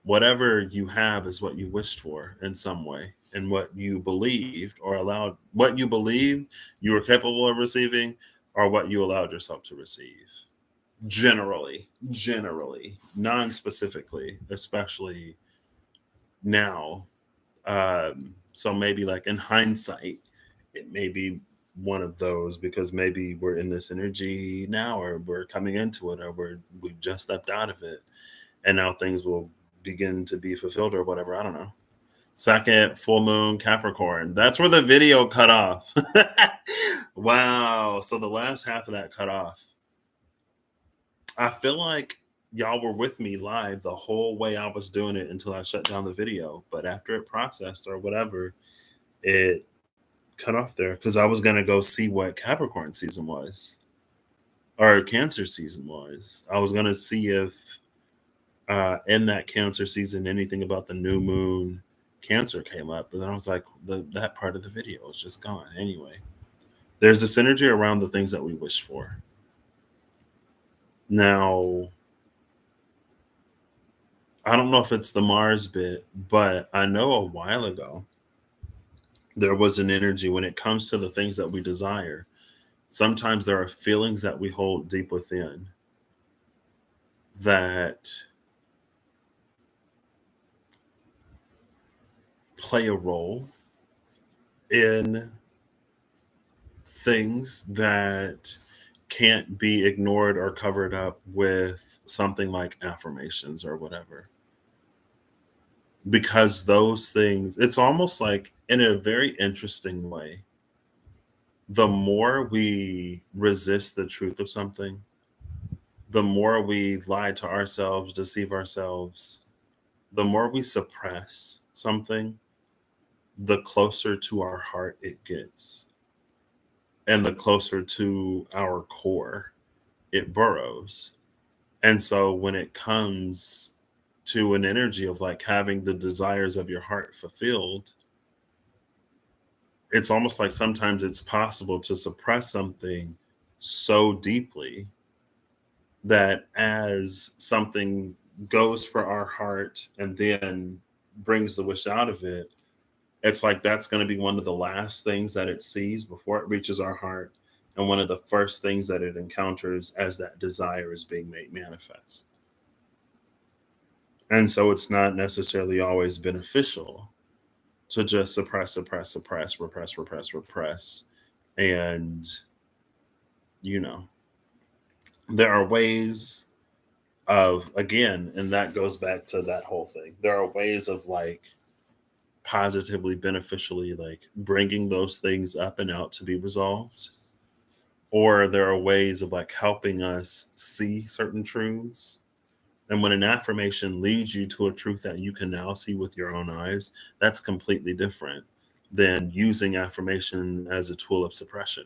Whatever you have is what you wished for in some way, and what you believed or allowed, what you believed you were capable of receiving, or what you allowed yourself to receive. Generally, non-specifically, especially now. So maybe like in hindsight, it may be one of those because maybe we're in this energy now, or we're coming into it, or we've just stepped out of it, and now things will begin to be fulfilled or whatever. I don't know. Second full moon Capricorn. That's where the video cut off. Wow. So the last half of that cut off. I feel like y'all were with me live the whole way I was doing it until I shut down the video. But after it processed or whatever, it cut off there because I was going to go see what Capricorn season was or Cancer season was. I was going to see if in that Cancer season anything about the new moon Cancer came up. But then I was like, that part of the video is just gone. Anyway, there's a synergy around the things that we wish for. Now, I don't know if it's the Mars bit, but I know a while ago there was an energy when it comes to the things that we desire. Sometimes there are feelings that we hold deep within that play a role in things that can't be ignored or covered up with something like affirmations or whatever. Because those things, it's almost like in a very interesting way, the more we resist the truth of something, the more we lie to ourselves, deceive ourselves, the more we suppress something, the closer to our heart it gets. And the closer to our core it burrows. And so when it comes to an energy of like having the desires of your heart fulfilled, it's almost like sometimes it's possible to suppress something so deeply that as something goes for our heart and then brings the wish out of it, it's like that's going to be one of the last things that it sees before it reaches our heart, and one of the first things that it encounters as that desire is being made manifest. And so it's not necessarily always beneficial to just suppress, suppress, suppress, repress, repress, repress. And, you know, there are ways of, again, and that goes back to that whole thing. There are ways of like positively, beneficially, like bringing those things up and out to be resolved. Or there are ways of like helping us see certain truths. And when an affirmation leads you to a truth that you can now see with your own eyes, that's completely different than using affirmation as a tool of suppression.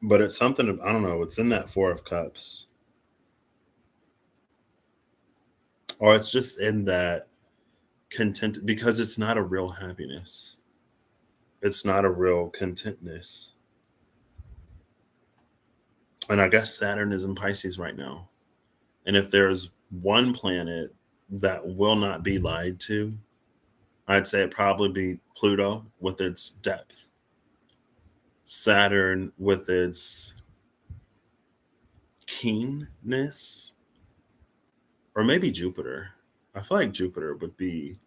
But it's something, I don't know, it's in that Four of Cups. Or it's just in that content, because it's not a real happiness. It's not a real contentness. And I guess Saturn is in Pisces right now. And if there's one planet that will not be lied to, I'd say it'd probably be Pluto with its depth, Saturn with its keenness, or maybe Jupiter. I feel like Jupiter would be.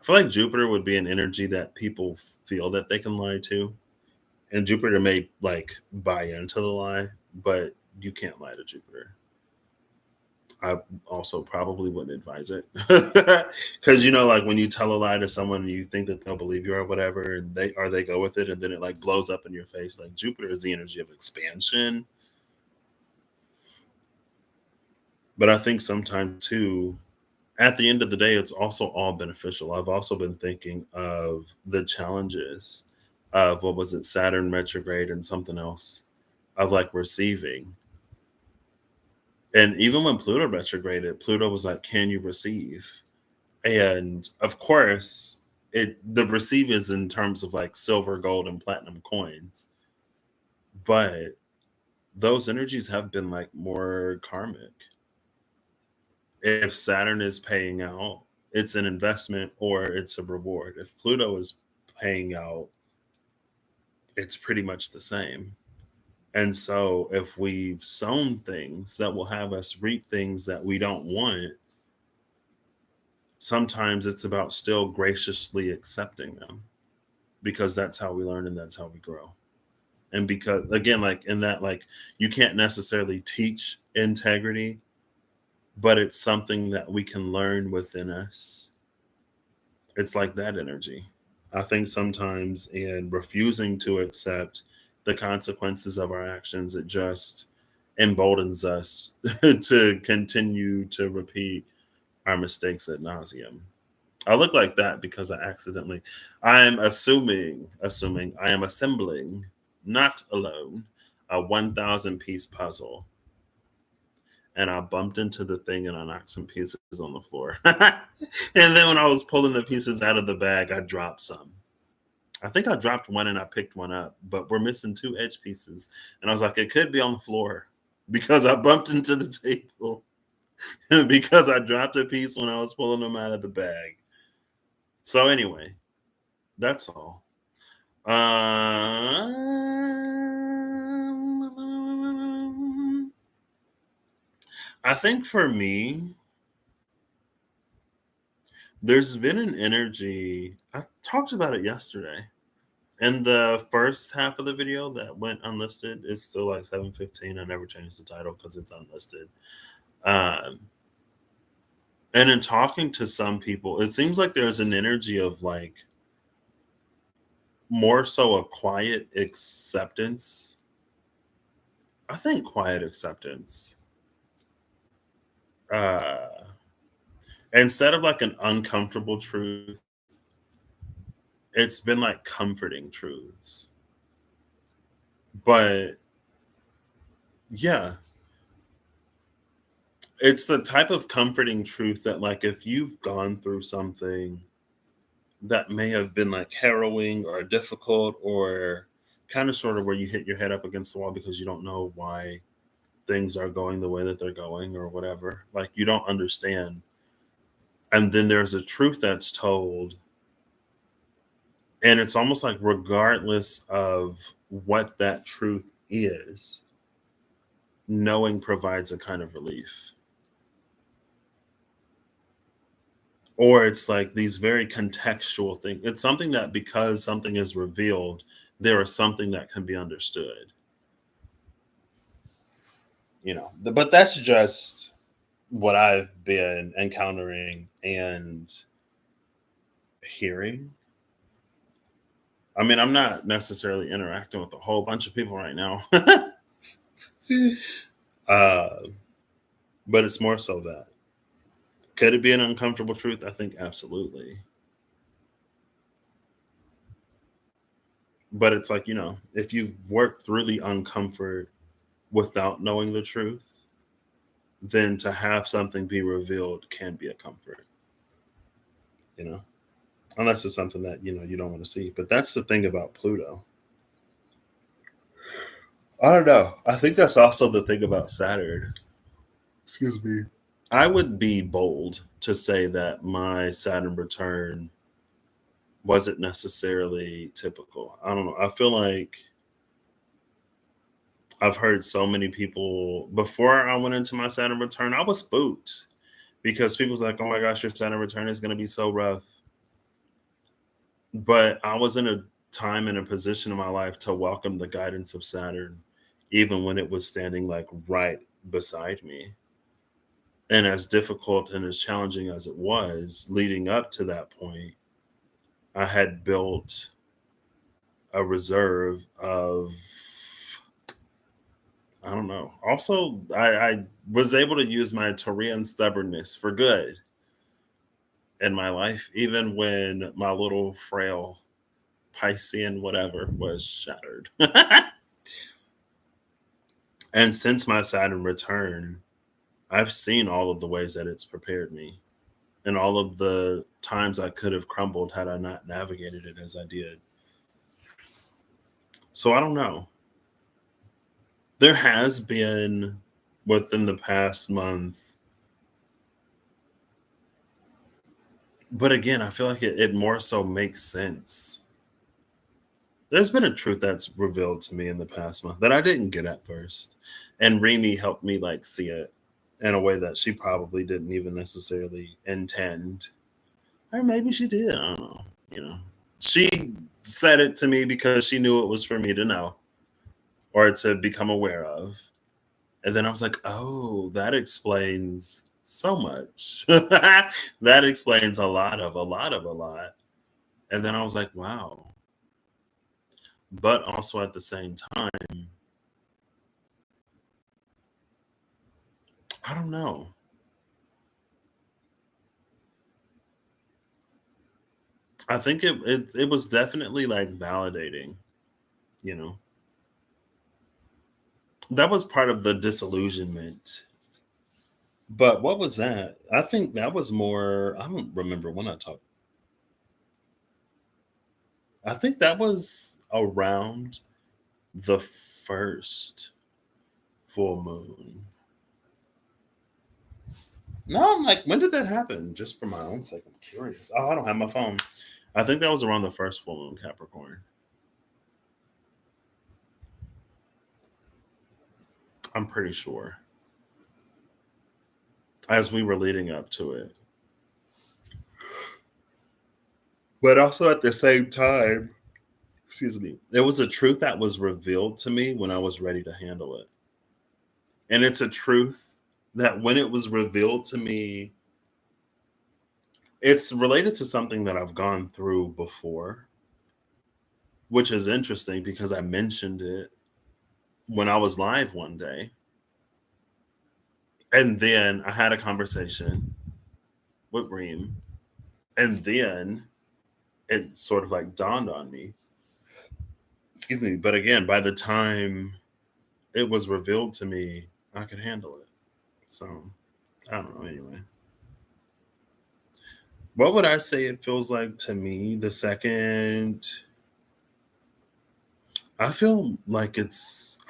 I feel like Jupiter would be an energy that people feel that they can lie to, and Jupiter may like buy into the lie, but you can't lie to Jupiter. I also probably wouldn't advise it because like when you tell a lie to someone and you think that they'll believe you or whatever, and they go with it, and then it like blows up in your face. Like Jupiter is the energy of expansion, but I think sometimes too, at the end of the day, it's also all beneficial. I've also been thinking of the challenges of what was it, Saturn retrograde and something else of like receiving. And even when Pluto retrograded, Pluto was like, "Can you receive?" And of course, the receive is in terms of like silver, gold, and platinum coins. But those energies have been like more karmic. If Saturn is paying out, it's an investment or it's a reward. If Pluto is paying out, it's pretty much the same. And so if we've sown things that will have us reap things that we don't want, sometimes it's about still graciously accepting them, because that's how we learn and that's how we grow. And because again, like in that, like you can't necessarily teach integrity, but it's something that we can learn within us. It's like that energy. I think sometimes in refusing to accept the consequences of our actions, it just emboldens us to continue to repeat our mistakes ad nauseum. I look like that because I'm assuming I am assembling, not alone, a 1,000 piece puzzle. And I bumped into the thing and I knocked some pieces on the floor. And then when I was pulling the pieces out of the bag, I dropped some. I think I dropped one and I picked one up, but we're missing two edge pieces. And I was like, it could be on the floor because I bumped into the table because I dropped a piece when I was pulling them out of the bag. So, anyway, that's all. I think for me, there's been an energy. I talked about it yesterday. And the first half of the video that went unlisted is still like 7:15. I never changed the title because it's unlisted. Um, and in talking to some people, it seems like there's an energy of like more so a quiet acceptance. I think quiet acceptance. Uh, Instead of like an uncomfortable truth, it's been like comforting truths. But yeah, it's the type of comforting truth that, like, if you've gone through something that may have been like harrowing or difficult or kind of sort of where you hit your head up against the wall because you don't know why things are going the way that they're going or whatever, like you don't understand. And then there's a truth that's told, and it's almost like, regardless of what that truth is, knowing provides a kind of relief. Or it's like these very contextual things. It's something that, because something is revealed, there is something that can be understood. But that's just what I've been encountering and hearing. I mean, I'm not necessarily interacting with a whole bunch of people right now. uh, but it's more so that. Could it be an uncomfortable truth? I think absolutely. But it's like, if you've worked through the uncomfort without knowing the truth, then to have something be revealed can be a comfort, you know, unless it's something that, you don't want to see. But that's the thing about Pluto. I don't know. I think that's also the thing about Saturn. Excuse me. I would be bold to say that my Saturn return wasn't necessarily typical. I don't know. I feel like I've heard so many people before I went into my Saturn return, I was spooked because people's like, oh my gosh, your Saturn return is going to be so rough. But I was in a time and a position in my life to welcome the guidance of Saturn, even when it was standing like right beside me. And as difficult and as challenging as it was leading up to that point, I had built a reserve of, I don't know. Also, I was able to use my Taurian stubbornness for good in my life, even when my little frail Piscean whatever was shattered. And since my Saturn return, I've seen all of the ways that it's prepared me and all of the times I could have crumbled had I not navigated it as I did. So I don't know. There has been, within the past month, but again, I feel like it more so makes sense. There's been a truth that's revealed to me in the past month that I didn't get at first. And Remy helped me like see it in a way that she probably didn't even necessarily intend. Or maybe she did. I don't know. She said it to me because she knew it was for me to know or to become aware of. And then I was like, oh, that explains so much. That explains a lot of a lot of a lot. And then I was like, wow. But also at the same time, I don't know. I think it was definitely like validating, you know. That was part of the disillusionment. But what was that? I think that was more, I don't remember when I talked. I think that was around the first full moon. No, I'm like, when did that happen? Just for my own sake, I'm curious. Oh, I don't have my phone. I think that was around the first full moon Capricorn. I'm pretty sure. As we were leading up to it. But also at the same time, excuse me, there was a truth that was revealed to me when I was ready to handle it. And it's a truth that when it was revealed to me, it's related to something that I've gone through before, which is interesting because I mentioned it when I was live one day. And then I had a conversation with Reem. And then it sort of like dawned on me. Excuse me. But again, by the time it was revealed to me, I could handle it. So I don't know. Anyway, what would I say it feels like to me the second? I feel like I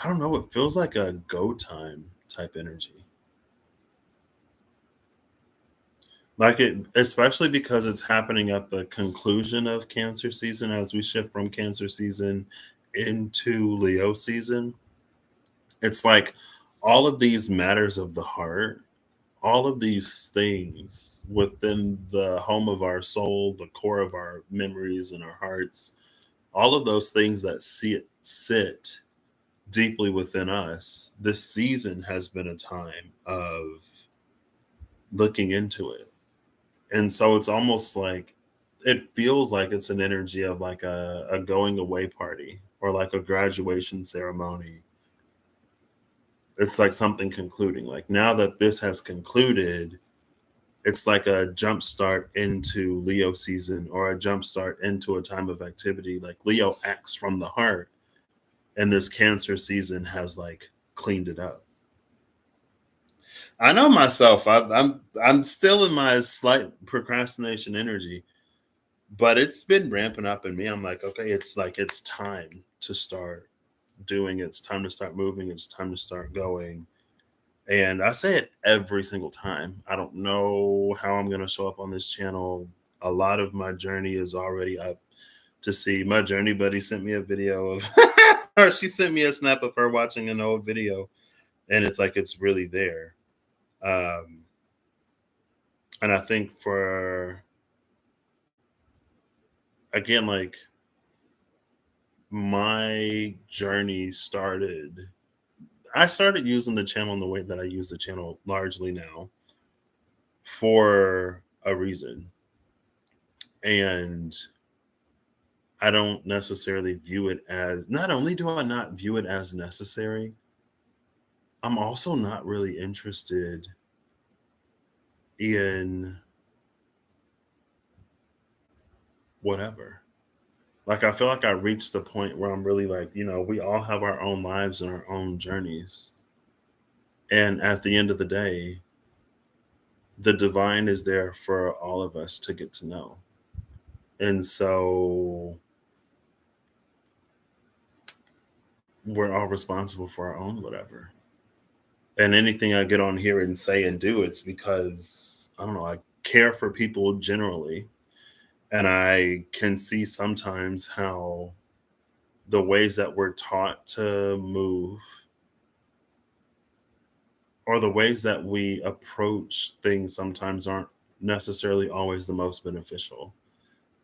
don't know, it feels like a go time type energy. Like it, especially because it's happening at the conclusion of Cancer season as we shift from Cancer season into Leo season. It's like all of these matters of the heart, all of these things within the home of our soul, the core of our memories and our hearts, all of those things that sit deeply within us, this season has been a time of looking into it. And so it's almost like it feels like it's an energy of like a going away party or like a graduation ceremony. It's like something concluding. Like now that this has concluded, it's like a jump start into Leo season or a jump start into a time of activity. Like Leo acts from the heart, and this Cancer season has like cleaned it up. I know myself. I'm still in my slight procrastination energy, but it's been ramping up in me. I'm like, okay, it's like it's time to start doing. It's time to start moving. It's time to start going. And I say it every single time. I don't know how I'm gonna show up on this channel. A lot of my journey is already up to see. My journey buddy sent me a video of, or she sent me a snap of her watching an old video, and it's like it's really there. Um, and I think for again, like my journey started. I started using the channel in the way that I use the channel largely now for a reason. And I don't necessarily view it as, not only do I not view it as necessary, I'm also not really interested in whatever. Like, I feel like I reached the point where I'm really like, we all have our own lives and our own journeys. And at the end of the day, the divine is there for all of us to get to know. And so we're all responsible for our own whatever. And anything I get on here and say and do, it's because I don't know, I care for people generally. And I can see sometimes how the ways that we're taught to move or the ways that we approach things sometimes aren't necessarily always the most beneficial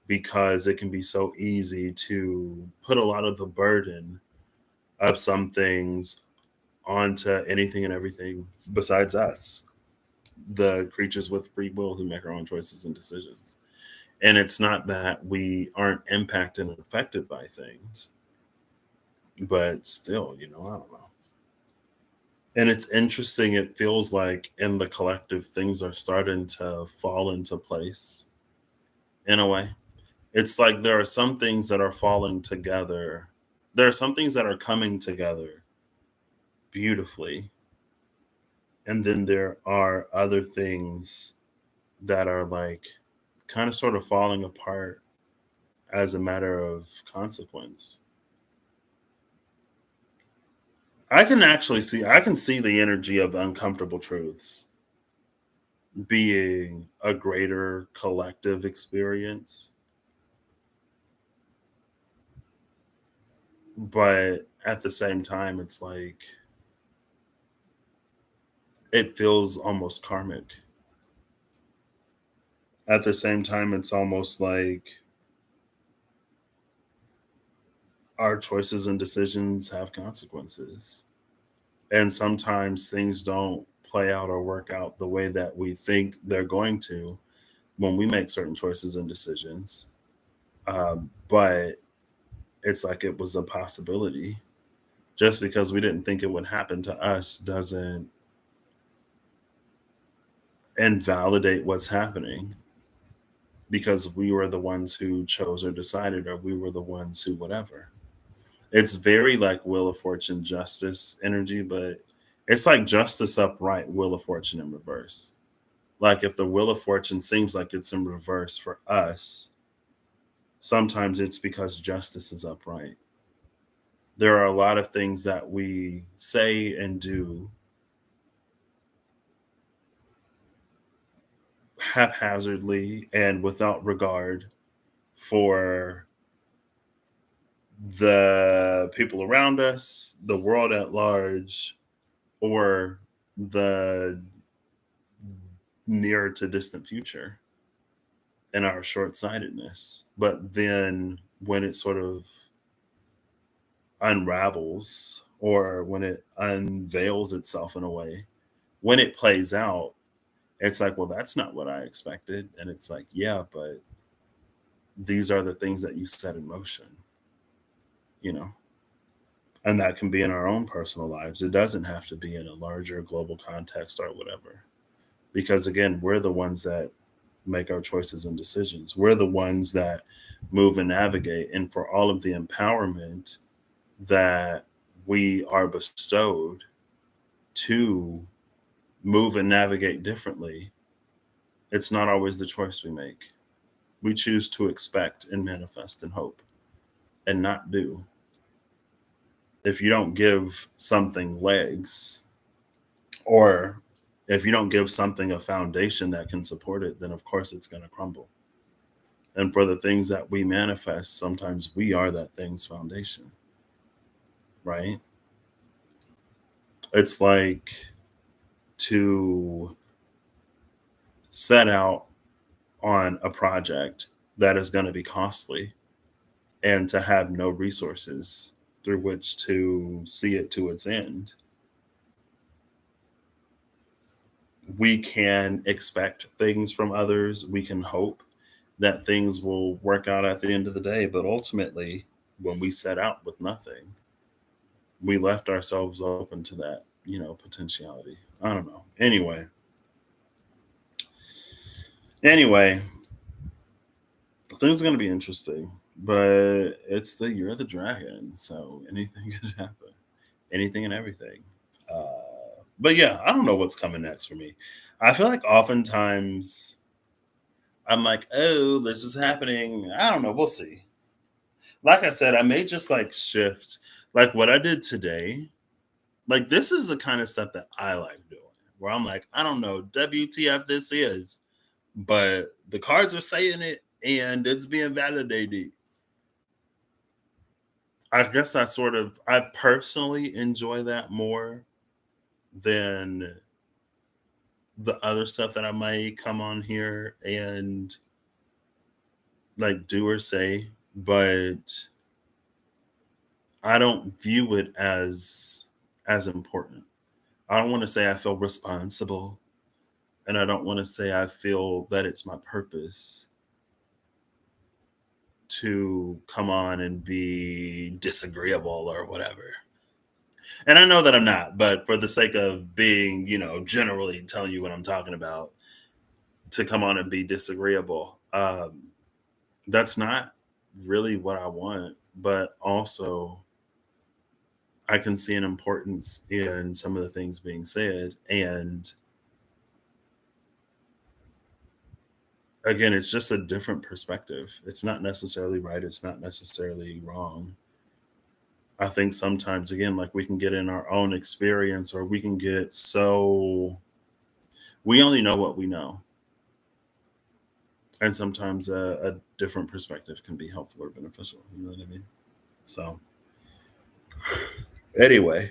because it can be so easy to put a lot of the burden of some things onto anything and everything besides us. the creatures with free will who make our own choices and decisions. And it's not that we aren't impacted and affected by things, but still, I don't know. And it's interesting. It feels like in the collective, things are starting to fall into place in a way. It's like there are some things that are falling together. There are some things that are coming together beautifully. And then there are other things that are like kind of sort of falling apart as a matter of consequence. I can see the energy of uncomfortable truths being a greater collective experience. But at the same time, it's like it feels almost karmic. At the same time, it's almost like our choices and decisions have consequences. And sometimes things don't play out or work out the way that we think they're going to when we make certain choices and decisions. But it's like it was a possibility. Just because we didn't think it would happen to us doesn't invalidate what's happening, because we were the ones who chose or decided, or we were the ones who whatever. It's very like Wheel of Fortune justice energy, but it's like justice upright, Wheel of Fortune in reverse. Like if the Wheel of Fortune seems like it's in reverse for us, sometimes it's because justice is upright. There are a lot of things that we say and do haphazardly and without regard for the people around us, the world at large, or the near to distant future in our short sightedness. But then when it sort of unravels or when it unveils itself in a way, when it plays out, it's like, well, that's not what I expected. And it's like, yeah, but these are the things that you set in motion, you know? And that can be in our own personal lives. It doesn't have to be in a larger global context or whatever. Because again, we're the ones that make our choices and decisions. We're the ones that move and navigate. And for all of the empowerment that we are bestowed to move and navigate differently, it's not always the choice we make. We choose to expect and manifest and hope and not do. If you don't give something legs, or if you don't give something a foundation that can support it, then of course it's going to crumble. And for the things that we manifest, sometimes we are that thing's foundation, right? It's like to set out on a project that is going to be costly and to have no resources through which to see it to its end. We can expect things from others. We can hope that things will work out at the end of the day. But ultimately, when we set out with nothing, we left ourselves open to that, potentiality. I don't know. Anyway, things are going to be interesting, but it's the year of the dragon. So anything could happen, anything and everything. But yeah, I don't know what's coming next for me. I feel like oftentimes I'm like, oh, this is happening. I don't know. We'll see. Like I said, I may just like shift, like what I did today. Like this is the kind of stuff that I like doing, where I'm like, I don't know, WTF this is, but the cards are saying it and it's being validated. I guess I personally enjoy that more than the other stuff that I might come on here and like do or say, but I don't view it as important. I don't want to say I feel responsible And I don't want to say I feel that it's my purpose to come on and be disagreeable or whatever. And I know that I'm not, but for the sake of being, generally telling you what I'm talking about, to come on and be disagreeable, that's not really what I want. But also, I can see an importance in some of the things being said. And again, it's just a different perspective. It's not necessarily right, it's not necessarily wrong. I think sometimes, again, like we can get in our own experience, or we can get so we only know what we know. And sometimes a different perspective can be helpful or beneficial. You know what I mean? So, anyway,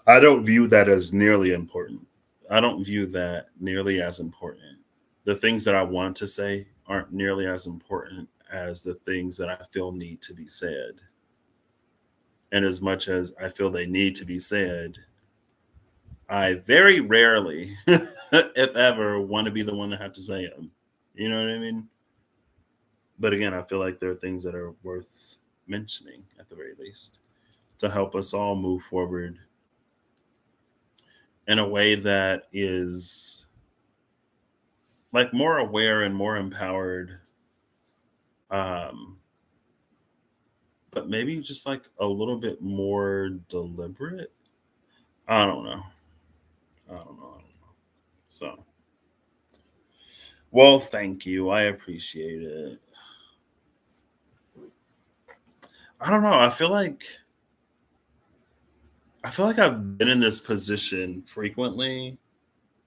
I don't view that as nearly important. I don't view that nearly as important. The things that I want to say aren't nearly as important as the things that I feel need to be said. And as much as I feel they need to be said, I very rarely, if ever, want to be the one to have to say them. You know what I mean? But again, I feel like there are things that are worth mentioning at the very least to help us all move forward in a way that is like more aware and more empowered, um, but maybe just like a little bit more deliberate. I don't know. I don't know. I don't know. So, well, thank you. I appreciate it. I don't know. I feel like I've been in this position frequently.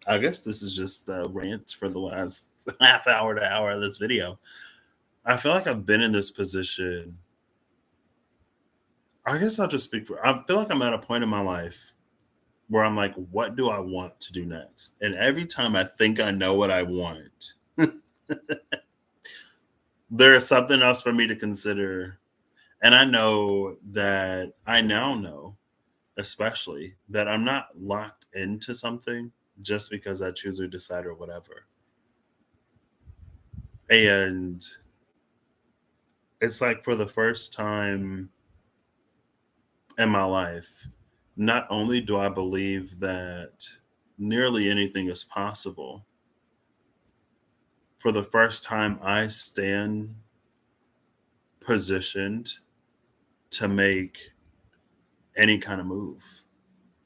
I guess this is just the rant for the last half hour to hour of this video. I feel like I've been in this position. I guess I'll just speak for. I feel like I'm at a point in my life where I'm like, what do I want to do next? And every time I think I know what I want, there is something else for me to consider. And I know that I now know, especially, that I'm not locked into something just because I choose or decide or whatever. And it's like for the first time in my life, not only do I believe that nearly anything is possible, for the first time, I stand positioned to make any kind of move,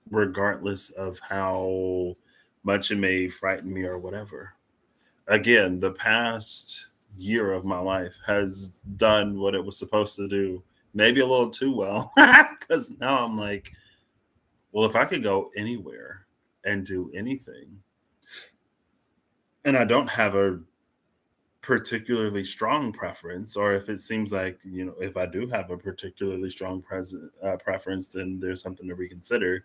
regardless of how much it may frighten me or whatever. Again, the past year of my life has done what it was supposed to do, maybe a little too well, because now I'm like, well, if I could go anywhere and do anything, and I don't have a particularly strong preference, or if it seems like, if I do have a particularly strong preference, then there's something to reconsider.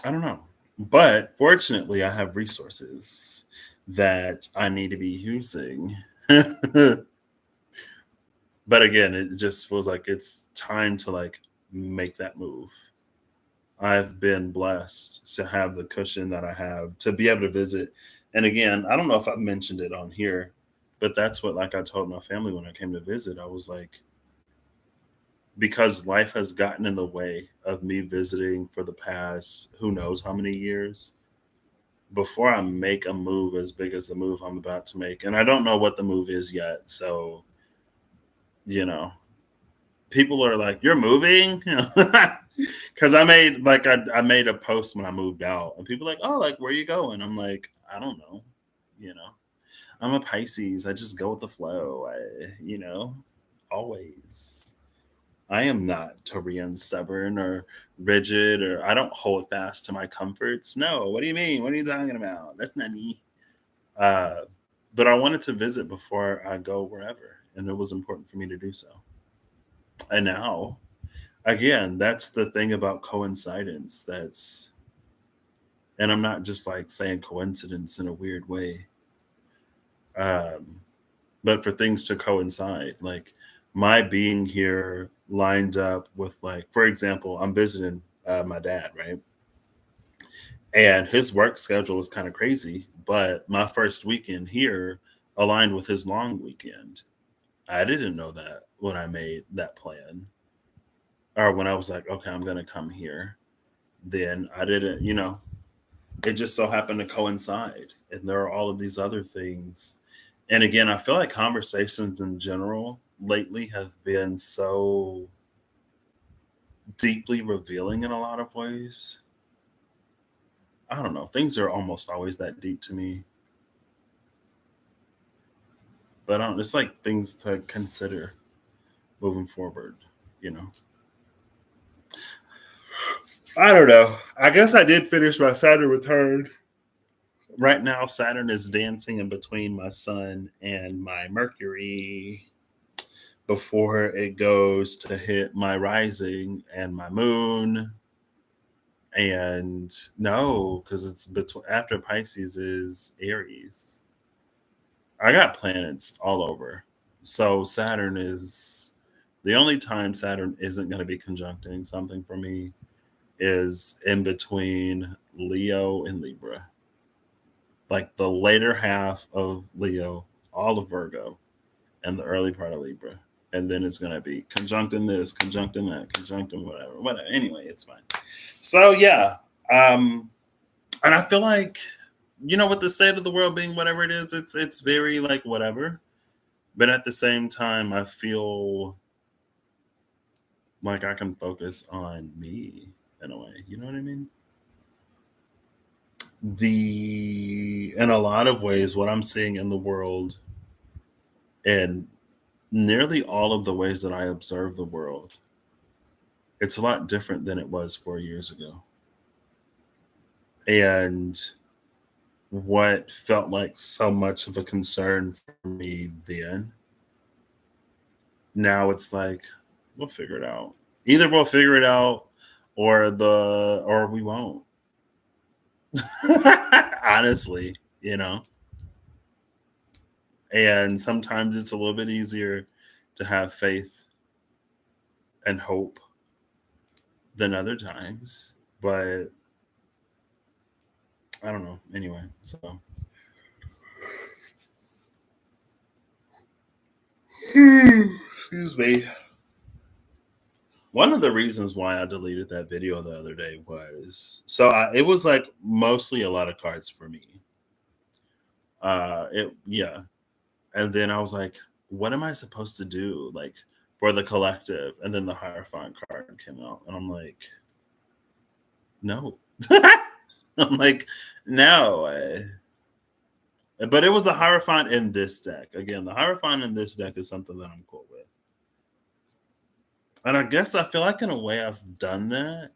I don't know. But fortunately, I have resources that I need to be using. But again, it just feels like it's time to like make that move. I've been blessed to have the cushion that I have to be able to visit. And again, I don't know if I've mentioned it on here, but that's what like I told my family when I came to visit. I was like, because life has gotten in the way of me visiting for the past who knows how many years, before I make a move as big as the move I'm about to make. And I don't know what the move is yet. So, you know, people are like, "You're moving?" Because I made a post when I moved out, and people are like, "Oh, like where you going?" I'm like, "I don't know." You know, I'm a Pisces. I just go with the flow. Always. I am not Taurian, stubborn or rigid, or I don't hold fast to my comforts. No, what do you mean? What are you talking about? That's not me. Uh, but I wanted to visit before I go wherever, and it was important for me to do so. And now, again, that's the thing about coincidence. And I'm not just like saying coincidence in a weird way, um, but for things to coincide. Like my being here lined up with, like, for example, I'm visiting my dad, right? And his work schedule is kind of crazy, but my first weekend here aligned with his long weekend. I didn't know that when I made that plan, or when I was like, okay, I'm going to come here. Then I didn't, it just so happened to coincide. And there are all of these other things. And again, I feel like conversations in general lately have been so deeply revealing in a lot of ways. I don't know. Things are almost always that deep to me, but it's like things to consider moving forward, you know. I don't know. I guess I did finish my Saturn return. Right now, Saturn is dancing in between my sun and my Mercury before it goes to hit my rising and my moon. And no, because it's between after Pisces is Aries. I got planets all over. So Saturn is the only time Saturn isn't going to be conjuncting something for me is in between Leo and Libra. Like the later half of Leo, all of Virgo, and the early part of Libra. And then it's going to be conjuncting this, conjuncting that, conjuncting whatever. Anyway, it's fine. So, yeah. Um, and I feel like, with the state of the world being whatever it is, it's very like whatever. But at the same time, I feel like I can focus on me in a way. You know what I mean? In a lot of ways, what I'm seeing in the world and nearly all of the ways that I observe the world, it's a lot different than it was 4 years ago. And what felt like so much of a concern for me then, now it's like, we'll figure it out. Either we'll figure it out or we won't. Honestly, you know. And sometimes it's a little bit easier to have faith and hope than other times. But I don't know. Anyway, so excuse me. One of the reasons why I deleted that video the other day was it was like mostly a lot of cards for me. It yeah, and then I was like, what am I supposed to do like for the collective? And then the Hierophant card came out, and I'm like, no. I'm like, no. But it was the Hierophant in this deck. Again, the Hierophant in this deck is something that I'm cool with. And I guess I feel like in a way I've done that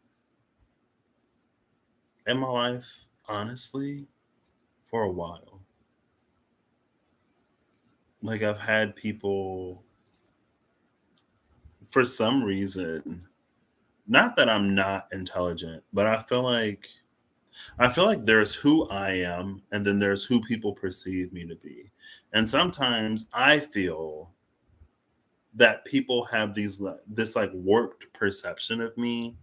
in my life, honestly, for a while. Like I've had people, for some reason, not that I'm not intelligent, but I feel like there's who I am and then there's who people perceive me to be. And sometimes I feel that people have this like warped perception of me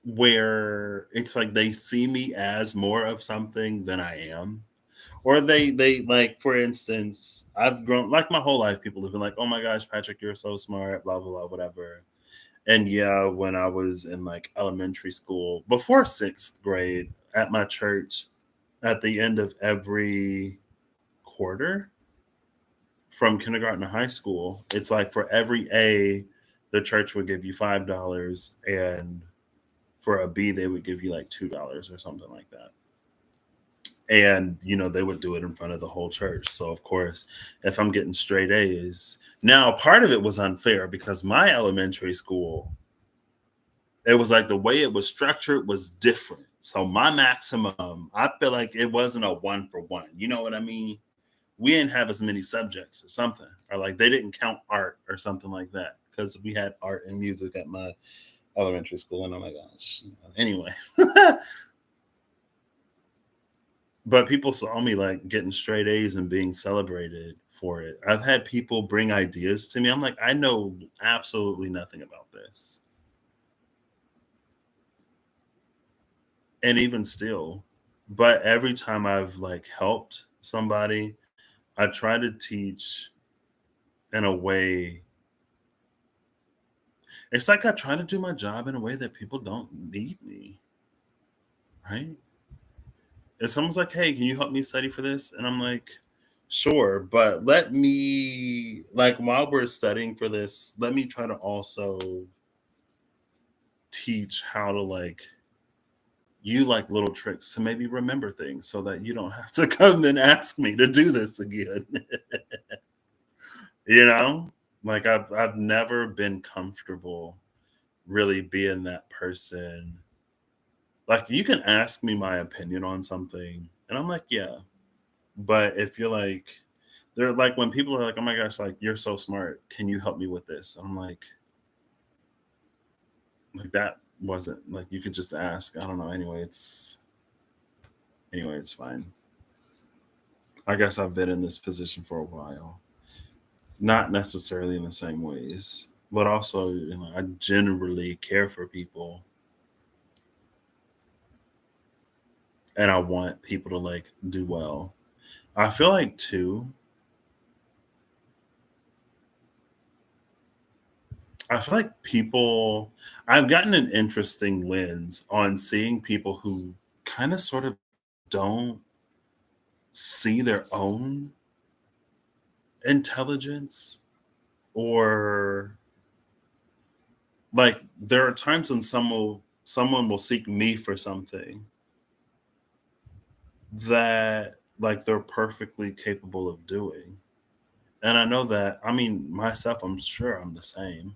where it's like they see me as more of something than I am. Or they like, for instance, I've grown like my whole life people have been like, "Oh my gosh, Patrick, you're so smart, blah blah blah, whatever." And yeah, when I was in like elementary school, before 6th grade at my church, at the end of every quarter from kindergarten to high school, it's like for every A, the church would give you $5, and for a B, they would give you like $2 or something like that. And they would do it in front of the whole church. So of course, if I'm getting straight A's, now part of it was unfair because my elementary school, it was like the way it was structured was different. So my maximum, I feel like it wasn't a 1-for-1. You know what I mean? We didn't have as many subjects or something, or like they didn't count art or something like that because we had art and music at my elementary school. And oh my gosh, anyway. But people saw me like getting straight A's and being celebrated for it. I've had people bring ideas to me. I'm like, I know absolutely nothing about this. And even still, but every time I've like helped somebody, I try to teach in a way. It's like I try to do my job in a way that people don't need me, right? If someone's like, "Hey, can you help me study for this?" And I'm like, "Sure, but let me like while we're studying for this, let me try to also teach how to like you like little tricks to maybe remember things so that you don't have to come and ask me to do this again." you know? Like I've never been comfortable really being that person. Like you can ask me my opinion on something and I'm like, "Yeah." But if you're like they're like when people are like, "Oh my gosh, like you're so smart. Can you help me with this?" I'm like that wasn't like you could just ask. I don't know. Anyway, it's fine. I guess I've been in this position for a while. Not necessarily in the same ways, but also, I generally care for people and I want people to like do well. I feel like too, I feel like people, I've gotten an interesting lens on seeing people who kind of sort of don't see their own intelligence or like there are times when someone will seek me for something that like they're perfectly capable of doing. And I know that, I mean, myself, I'm sure I'm the same.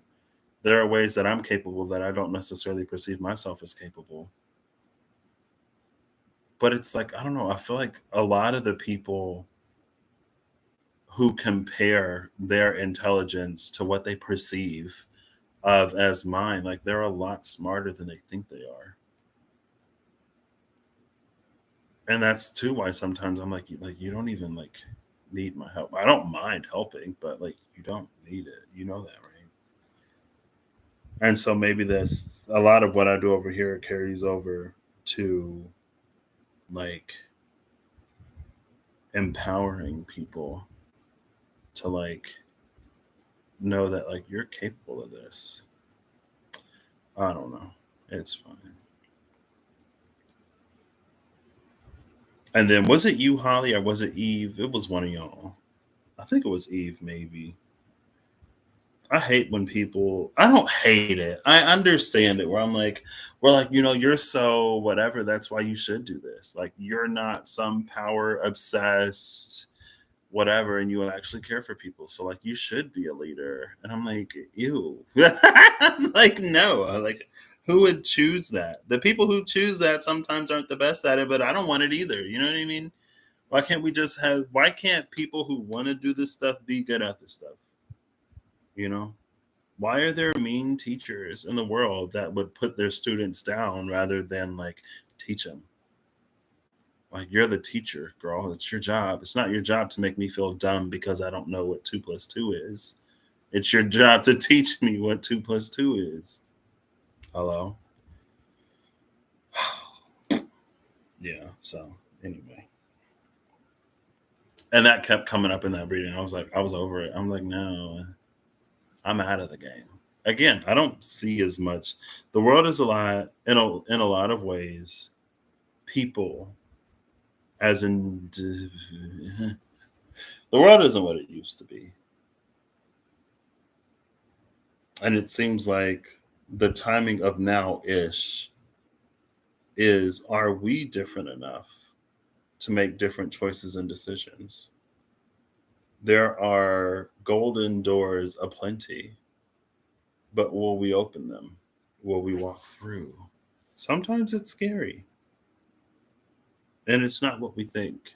There are ways that I'm capable that I don't necessarily perceive myself as capable. But it's like, I don't know, I feel like a lot of the people who compare their intelligence to what they perceive of as mine, like they're a lot smarter than they think they are. And that's too why sometimes I'm like, you don't even like need my help. I don't mind helping, but like you don't need it. You know that, right? And so maybe that's a lot of what I do over here carries over to like empowering people to like know that like you're capable of this. I don't know. It's fine. And then was it you, Holly, or was it Eve? It was one of y'all. I think it was Eve, maybe. I hate when people. I don't hate it. I understand it. Where I'm like, we're like, you're so whatever. That's why you should do this. Like, you're not some power obsessed whatever, and you actually care for people. So like, you should be a leader. And I'm like, ew. I'm like, no. Like, who would choose that? The people who choose that sometimes aren't the best at it, but I don't want it either. You know what I mean? Why can't we just have? Why can't people who want to do this stuff be good at this stuff? You know? Why are there mean teachers in the world that would put their students down rather than like teach them? Like you're the teacher, girl. It's your job. It's not your job to make me feel dumb because I don't know what 2 plus 2 is. It's your job to teach me what 2 plus 2 is. Hello. Yeah. So anyway, and that kept coming up in that reading. I was like, I was over it. I'm like, no, I'm out of the game. Again, I don't see as much. The world is a lot in a lot of ways. People as in the world isn't what it used to be, and it seems like the timing of now ish is are we different enough to make different choices and decisions? There are golden doors aplenty, but will we open them? Will we walk through? Sometimes it's scary and it's not what we think.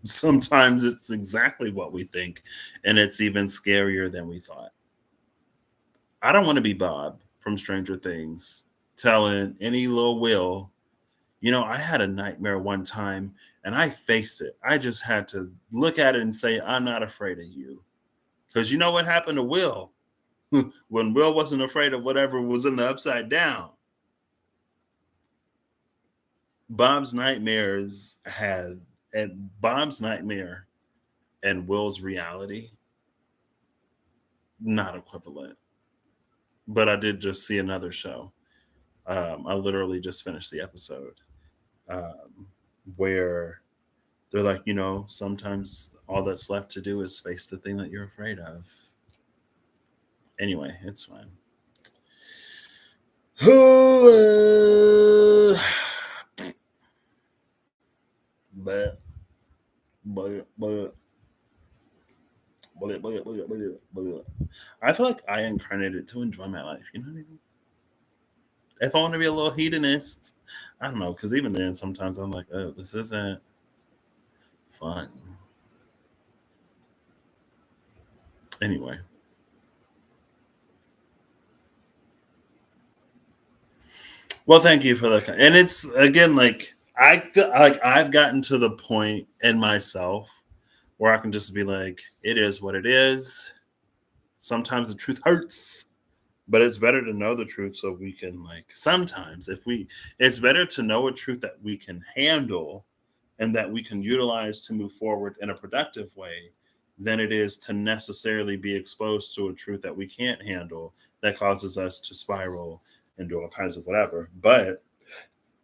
Sometimes it's exactly what we think and it's even scarier than we thought. I don't want to be Bob from Stranger Things telling any little Will, I had a nightmare one time and I faced it. I just had to look at it and say, I'm not afraid of you. Because you know what happened to Will? When Will wasn't afraid of whatever was in the upside down, Bob's nightmares had, and Bob's nightmare and Will's reality, not equivalent. But I did just see another show. I literally just finished the episode um, where they're like, sometimes all that's left to do is face the thing that you're afraid of. Anyway, it's fine. but, but, I feel like I incarnated to enjoy my life. You know what I mean? If I want to be a little hedonist, I don't know. Because even then, sometimes I'm like, oh, this isn't fun. Anyway, well, thank you for that. And it's again like I feel like I've gotten to the point in myself where I can just be like, it is what it is. Sometimes the truth hurts, but it's better to know the truth so we can like sometimes if we it's better to know a truth that we can handle and that we can utilize to move forward in a productive way than it is to necessarily be exposed to a truth that we can't handle that causes us to spiral and do all kinds of whatever. But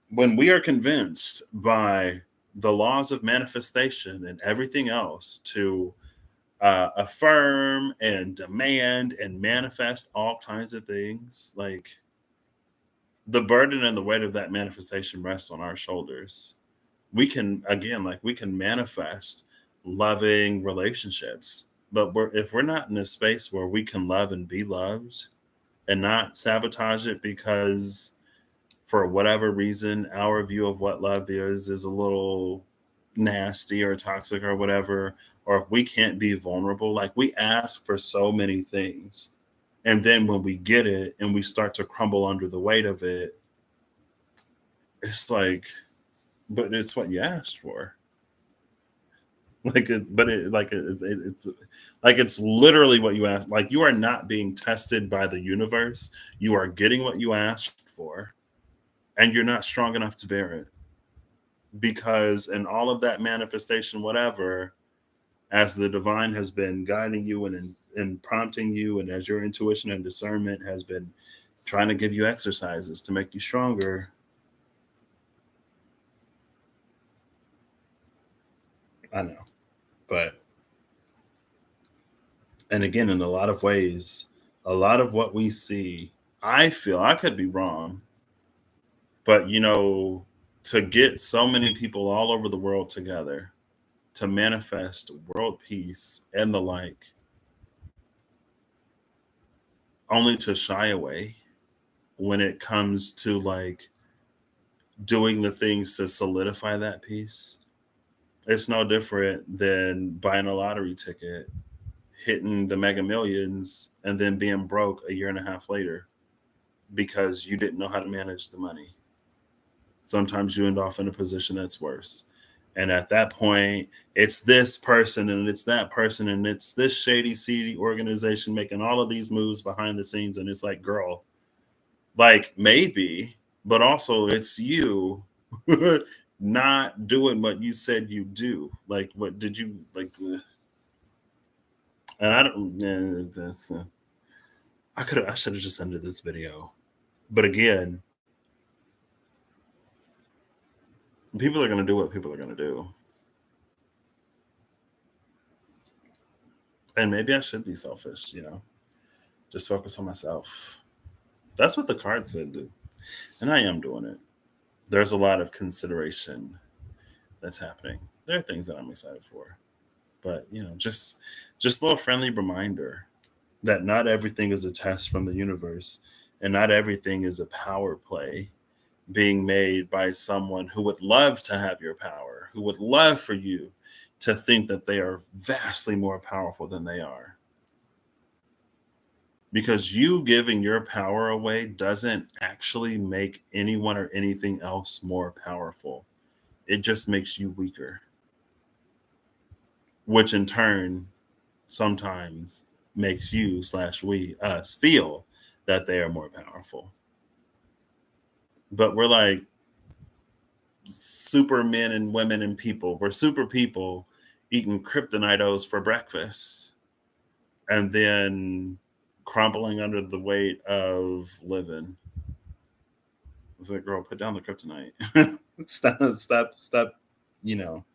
when we are convinced by the laws of manifestation and everything else to affirm and demand and manifest all kinds of things, like the burden and the weight of that manifestation rests on our shoulders. We can, again, like we can manifest loving relationships, but if we're not in a space where we can love and be loved and not sabotage it because for whatever reason our view of what love is a little nasty or toxic or whatever, or if we can't be vulnerable, like we ask for so many things, and then when we get it and we start to crumble under the weight of it, it's like, but it's what you asked for. Like it's but it like it's like it's literally what you asked. Like you are not being tested by the universe, you are getting what you asked for, and you're not strong enough to bear it, because in all of that manifestation whatever, as the divine has been guiding you and prompting you, and as your intuition and discernment has been trying to give you exercises to make you stronger. I know, but and again, in a lot of ways, a lot of what we see, I feel I could be wrong, but to get so many people all over the world together to manifest world peace and the like, only to shy away when it comes to like doing the things to solidify that peace. It's no different than buying a lottery ticket, hitting the mega millions, and then being broke a year and a half later because you didn't know how to manage the money. Sometimes you end off in a position that's worse. And at that point, it's this person and it's that person and it's this shady, seedy organization making all of these moves behind the scenes. And it's like, girl, like maybe, but also it's you not doing what you said you do. Like, what did you like? And I don't, yeah, I should have just ended this video. But again, people are going to do what people are going to do. And maybe I should be selfish, just focus on myself. That's what the card said, dude. And I am doing it. There's a lot of consideration that's happening. There are things that I'm excited for. But, just a little friendly reminder that not everything is a test from the universe and not everything is a power play being made by someone who would love to have your power, who would love for you to think that they are vastly more powerful than they are. because you giving your power away doesn't actually make anyone or anything else more powerful. It just makes you weaker, which in turn sometimes makes you slash we us feel that they are more powerful. But we're like super men and women and people. We're super people eating kryptonitos for breakfast and then crumbling under the weight of living. It's like, girl, put down the kryptonite. Stop. You know,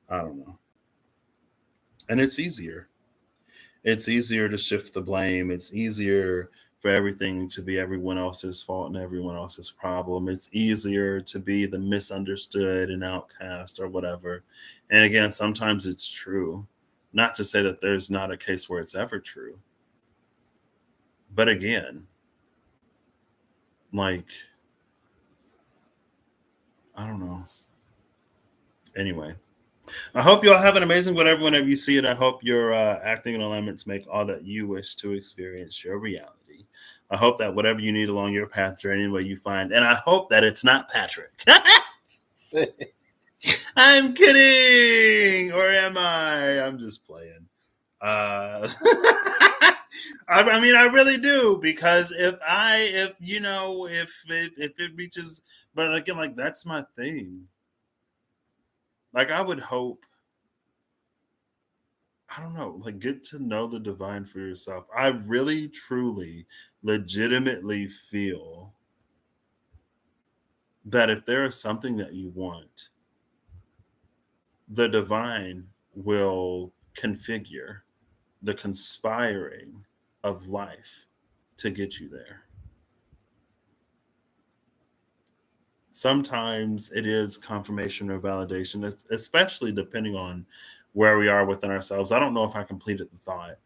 I don't know. And it's easier. It's easier to shift the blame. It's easier for everything to be everyone else's fault and everyone else's problem. It's easier to be the misunderstood and outcast or whatever. And again, sometimes it's true. Not to say that there's not a case where it's ever true. But again, like, I don't know. Anyway, I hope you all have an amazing whatever whenever you see it. I hope you're acting in alignment to make all that you wish to experience your reality. I hope that whatever you need along your path journey, what you find, and I hope that it's not Patrick. I'm kidding, or am I? I'm just playing. I mean, I really do, because if you know, if it reaches, but again, like that's my thing. Like I would hope, I don't know, like get to know the divine for yourself. I really, truly, legitimately feel that if there is something that you want, the divine will configure the conspiring of life to get you there. Sometimes it is confirmation or validation, especially depending on where we are within ourselves. I don't know if I completed the thought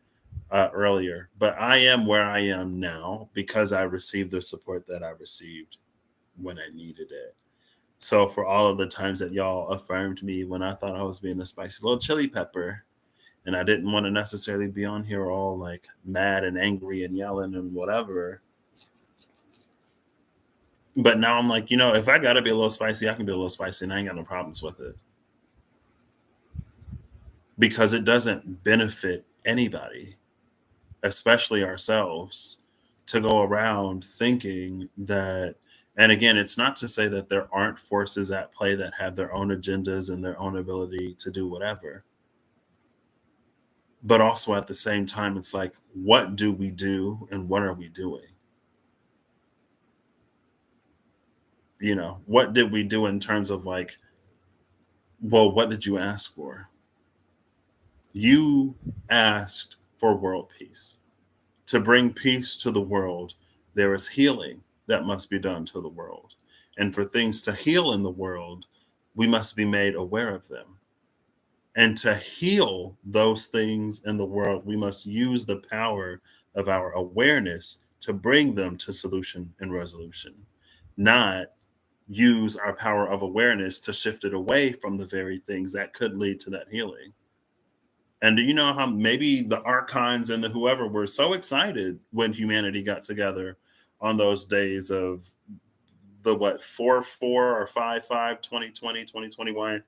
earlier, but I am where I am now because I received the support that I received when I needed it. So for all of the times that y'all affirmed me when I thought I was being a spicy little chili pepper, and I didn't want to necessarily be on here all like mad and angry and yelling and whatever. But now I'm like, if I gotta be a little spicy, I can be a little spicy, and I ain't got no problems with it because it doesn't benefit anybody, especially ourselves, to go around thinking that. And again, it's not to say that there aren't forces at play that have their own agendas and their own ability to do whatever. But also at the same time, it's like, what do we do and what are we doing? What did we do in terms of like, well, what did you ask for? You asked for world peace. To bring peace to the world, there is healing that must be done to the world. And for things to heal in the world, we must be made aware of them. And to heal those things in the world, we must use the power of our awareness to bring them to solution and resolution, not use our power of awareness to shift it away from the very things that could lead to that healing. And do you know how maybe the archons and the whoever were so excited when humanity got together on those days of the 4/4 or 5/5 2020 2021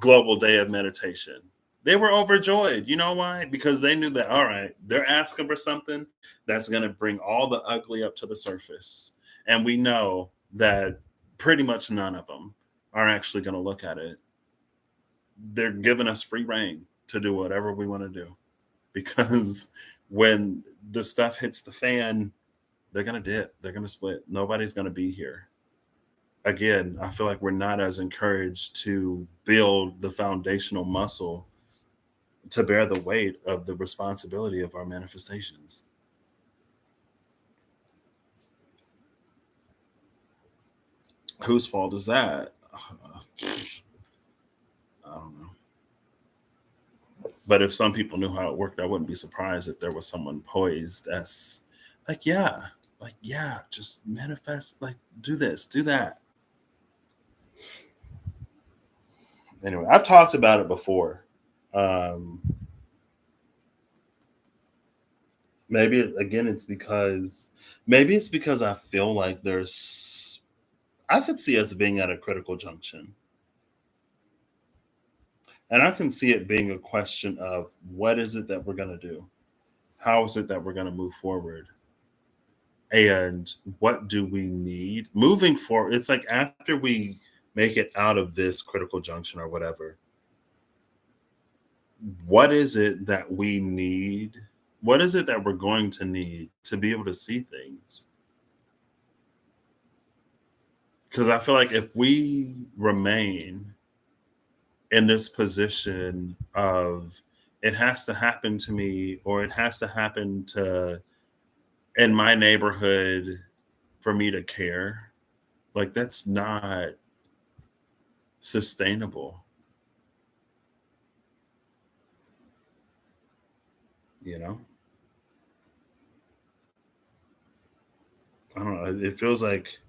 global day of meditation? They were overjoyed. You know why? Because they knew that, all right, they're asking for something that's going to bring all the ugly up to the surface. And we know that pretty much none of them are actually going to look at it. They're giving us free reign to do whatever we want to do, because when the stuff hits the fan, they're going to dip, they're going to split. Nobody's going to be here. Again, I feel like we're not as encouraged to build the foundational muscle to bear the weight of the responsibility of our manifestations. Whose fault is that? I don't know. But if some people knew how it worked, I wouldn't be surprised if there was someone poised as, yeah, just manifest, like, do this, do that. Anyway, I've talked about it before. Um, Again, maybe it's because I feel like I could see us being at a critical junction. And I can see it being a question of what is it that we're going to do? How is it that we're going to move forward? And what do we need moving forward? It's like after we make it out of this critical junction or whatever, what is it that we need? What is it that we're going to need to be able to see things? Because I feel like if we remain in this position of it has to happen to me or it has to happen to in my neighborhood for me to care, like that's not sustainable, you know? I don't know. It feels like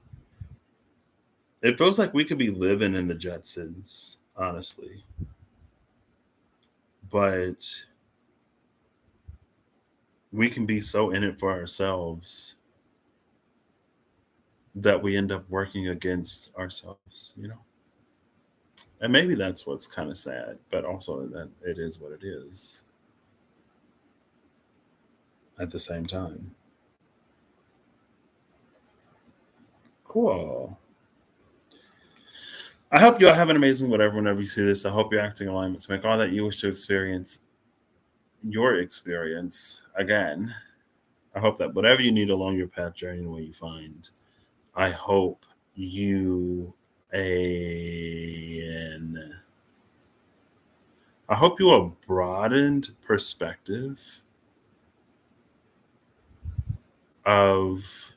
we could be living in the Jetsons, honestly. But we can be so in it for ourselves that we end up working against ourselves, you know? And maybe that's what's kind of sad, but also that it is what it is at the same time. Cool. I hope you all have an amazing whatever whenever you see this. I hope you're acting in alignment to make all that you wish to experience your experience again. I hope that whatever you need along your path journey and what you find, I hope you a I hope you a broadened perspective of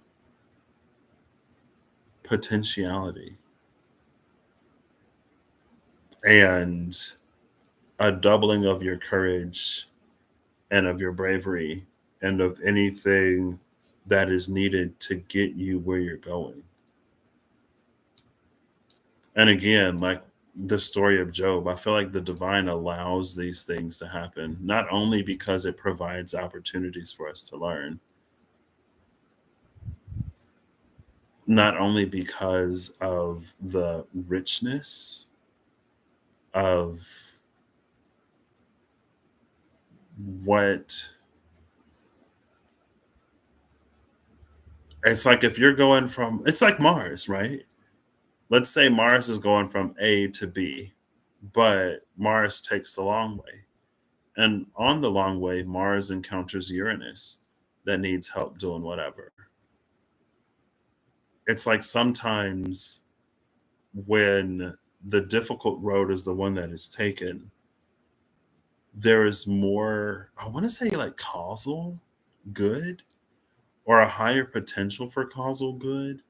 potentiality and a doubling of your courage and of your bravery and of anything that is needed to get you where you're going. And again, like the story of Job, I feel like the divine allows these things to happen, not only because it provides opportunities for us to learn, not only because of the richness of what it's like if you're going from, it's like Mars, right? Let's say Mars is going from A to B, but Mars takes the long way. And on the long way, Mars encounters Uranus that needs help doing whatever. It's like sometimes when the difficult road is the one that is taken, there is more, I want to say, like causal good or a higher potential for causal good.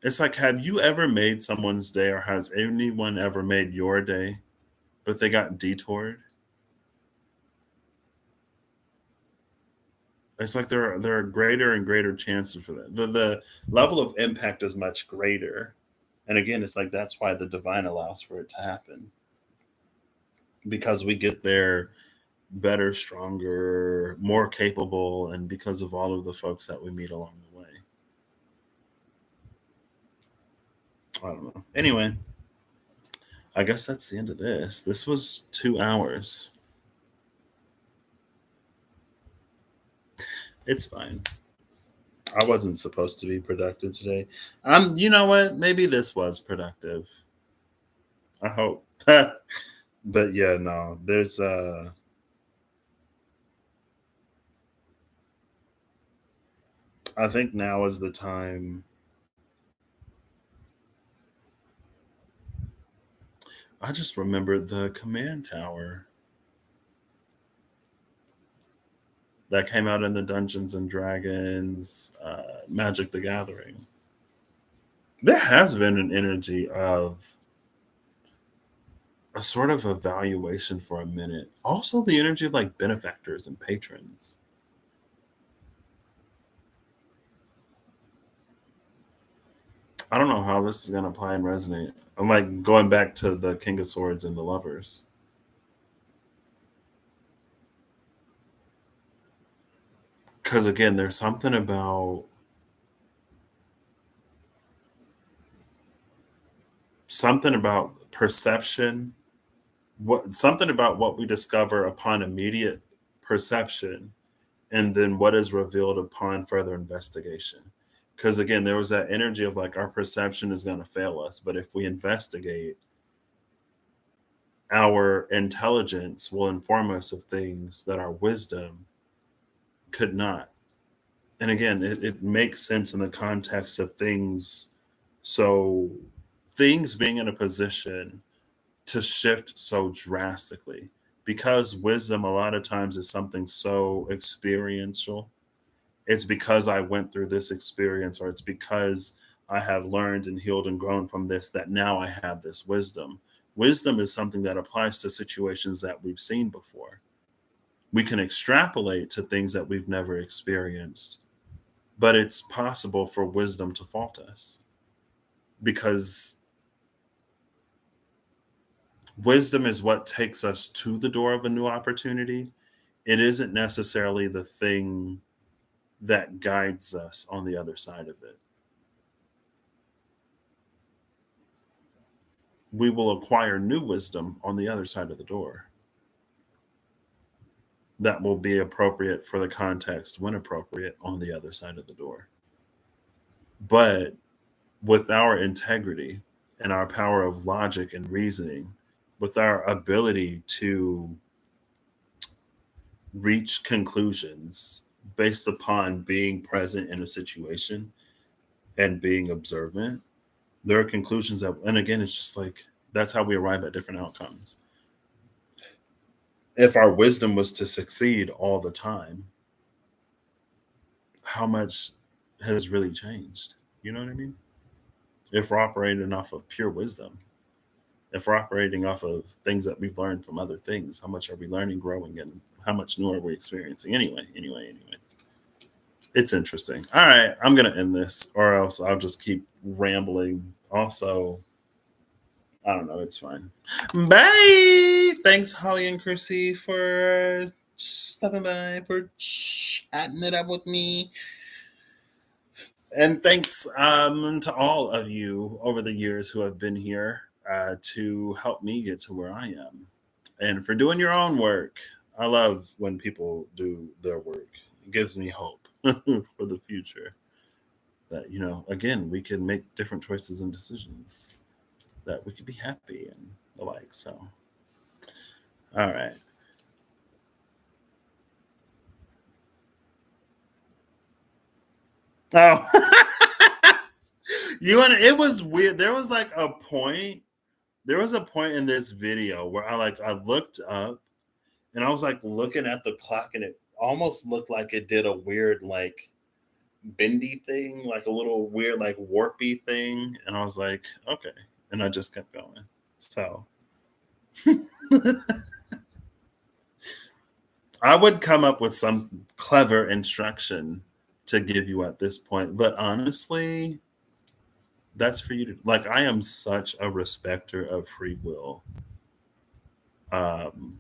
It's like, have you ever made someone's day or has anyone ever made your day, but they got detoured? It's like there are greater and greater chances for that. The level of impact is much greater. And again, it's like that's why the divine allows for it to happen. Because we get there better, stronger, more capable, and because of all of the folks that we meet along the way. I don't know. Anyway, I guess that's the end of this. This was 2 hours. It's fine. I wasn't supposed to be productive today. You know what? Maybe this was productive. I hope. But yeah, no. I think now is the time. I just remembered the command tower that came out in the Dungeons and Dragons Magic the Gathering. There has been an energy of a sort of evaluation for a minute. Also, the energy of like benefactors and patrons. I don't know how this is going to apply and resonate. I'm like going back to the King of Swords and the Lovers. Because again, there's something about perception, something about what we discover upon immediate perception, and then what is revealed upon further investigation. Because again, there was that energy of like our perception is going to fail us, but if we investigate, our intelligence will inform us of things that our wisdom could not. And again, it makes sense in the context of things. So, things being in a position to shift so drastically, because wisdom a lot of times is something so experiential. It's because I went through this experience, or it's because I have learned and healed and grown from this that now I have this wisdom. Wisdom is something that applies to situations that we've seen before. We can extrapolate to things that we've never experienced, but it's possible for wisdom to fault us because wisdom is what takes us to the door of a new opportunity. It isn't necessarily the thing that guides us on the other side of it. We will acquire new wisdom on the other side of the door that will be appropriate for the context when appropriate on the other side of the door. But with our integrity and our power of logic and reasoning, with our ability to reach conclusions based upon being present in a situation and being observant, there are conclusions that, and again, it's just like that's how we arrive at different outcomes. If our wisdom was to succeed all the time, how much has really changed? You know what I mean? If we're operating off of pure wisdom, if we're operating off of things that we've learned from other things, how much are we learning, growing, and how much new are we experiencing? Anyway. It's interesting. All right, I'm gonna end this, or else I'll just keep rambling. Also, I don't know. It's fine. Bye. Thanks, Holly and Chrissy, for stopping by for chatting it up with me. And thanks to all of you over the years who have been here to help me get to where I am and for doing your own work. I love when people do their work, it gives me hope for the future that, again, we can make different choices and decisions, that we could be happy and the like. So, all right. Oh, it was weird. There was a point in this video where I looked up and I was like looking at the clock and it almost looked like it did a weird like bendy thing, like a little weird like warpy thing, and I was like, okay, and I just kept going. So I would come up with some clever instruction to give you at this point, but honestly, that's for you to like. I am such a respecter of free will. Um,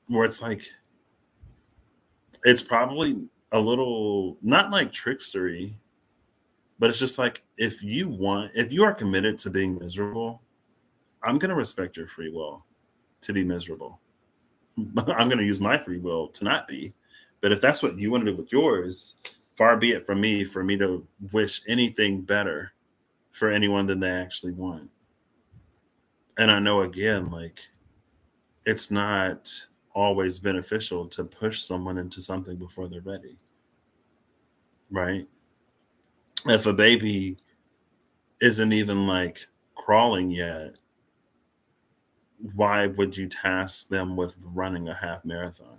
where it's like it's probably a little not like trickstery, but it's just like if you are committed to being miserable, I'm going to respect your free will to be miserable. I'm going to use my free will to not be. But if that's what you want to do with yours, far be it from me for me to wish anything better for anyone than they actually want. And I know again, like it's not always beneficial to push someone into something before they're ready, right? If a baby isn't even like crawling yet, why would you task them with running a half marathon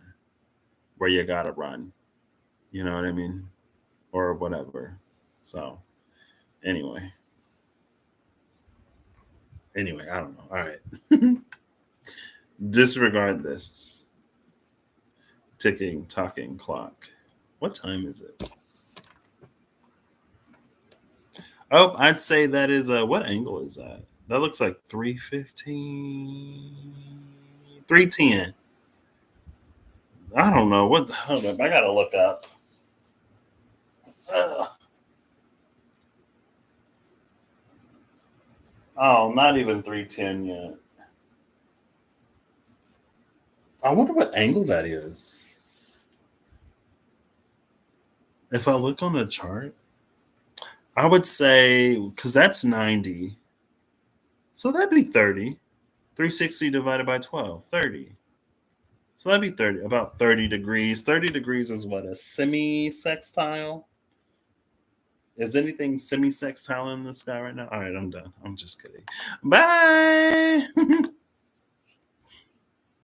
where you gotta run? You know what I mean? Or whatever. So anyway, I don't know. All right. Disregard this ticking, talking clock. What time is it? Oh, I'd say that is what angle is that? That looks like 3:15. 3:10. I don't know what. Hold up, I gotta look up. Ugh. Oh, not even 310 yet. I wonder what angle that is. If I look on the chart, I would say because that's 90, so that'd be 30. 360 divided by 12, 30. So that'd be 30, about 30 degrees. 30 degrees is what, a semi-sextile? Is anything semi-sextile in the sky right now? All right, I'm done. I'm just kidding. Bye.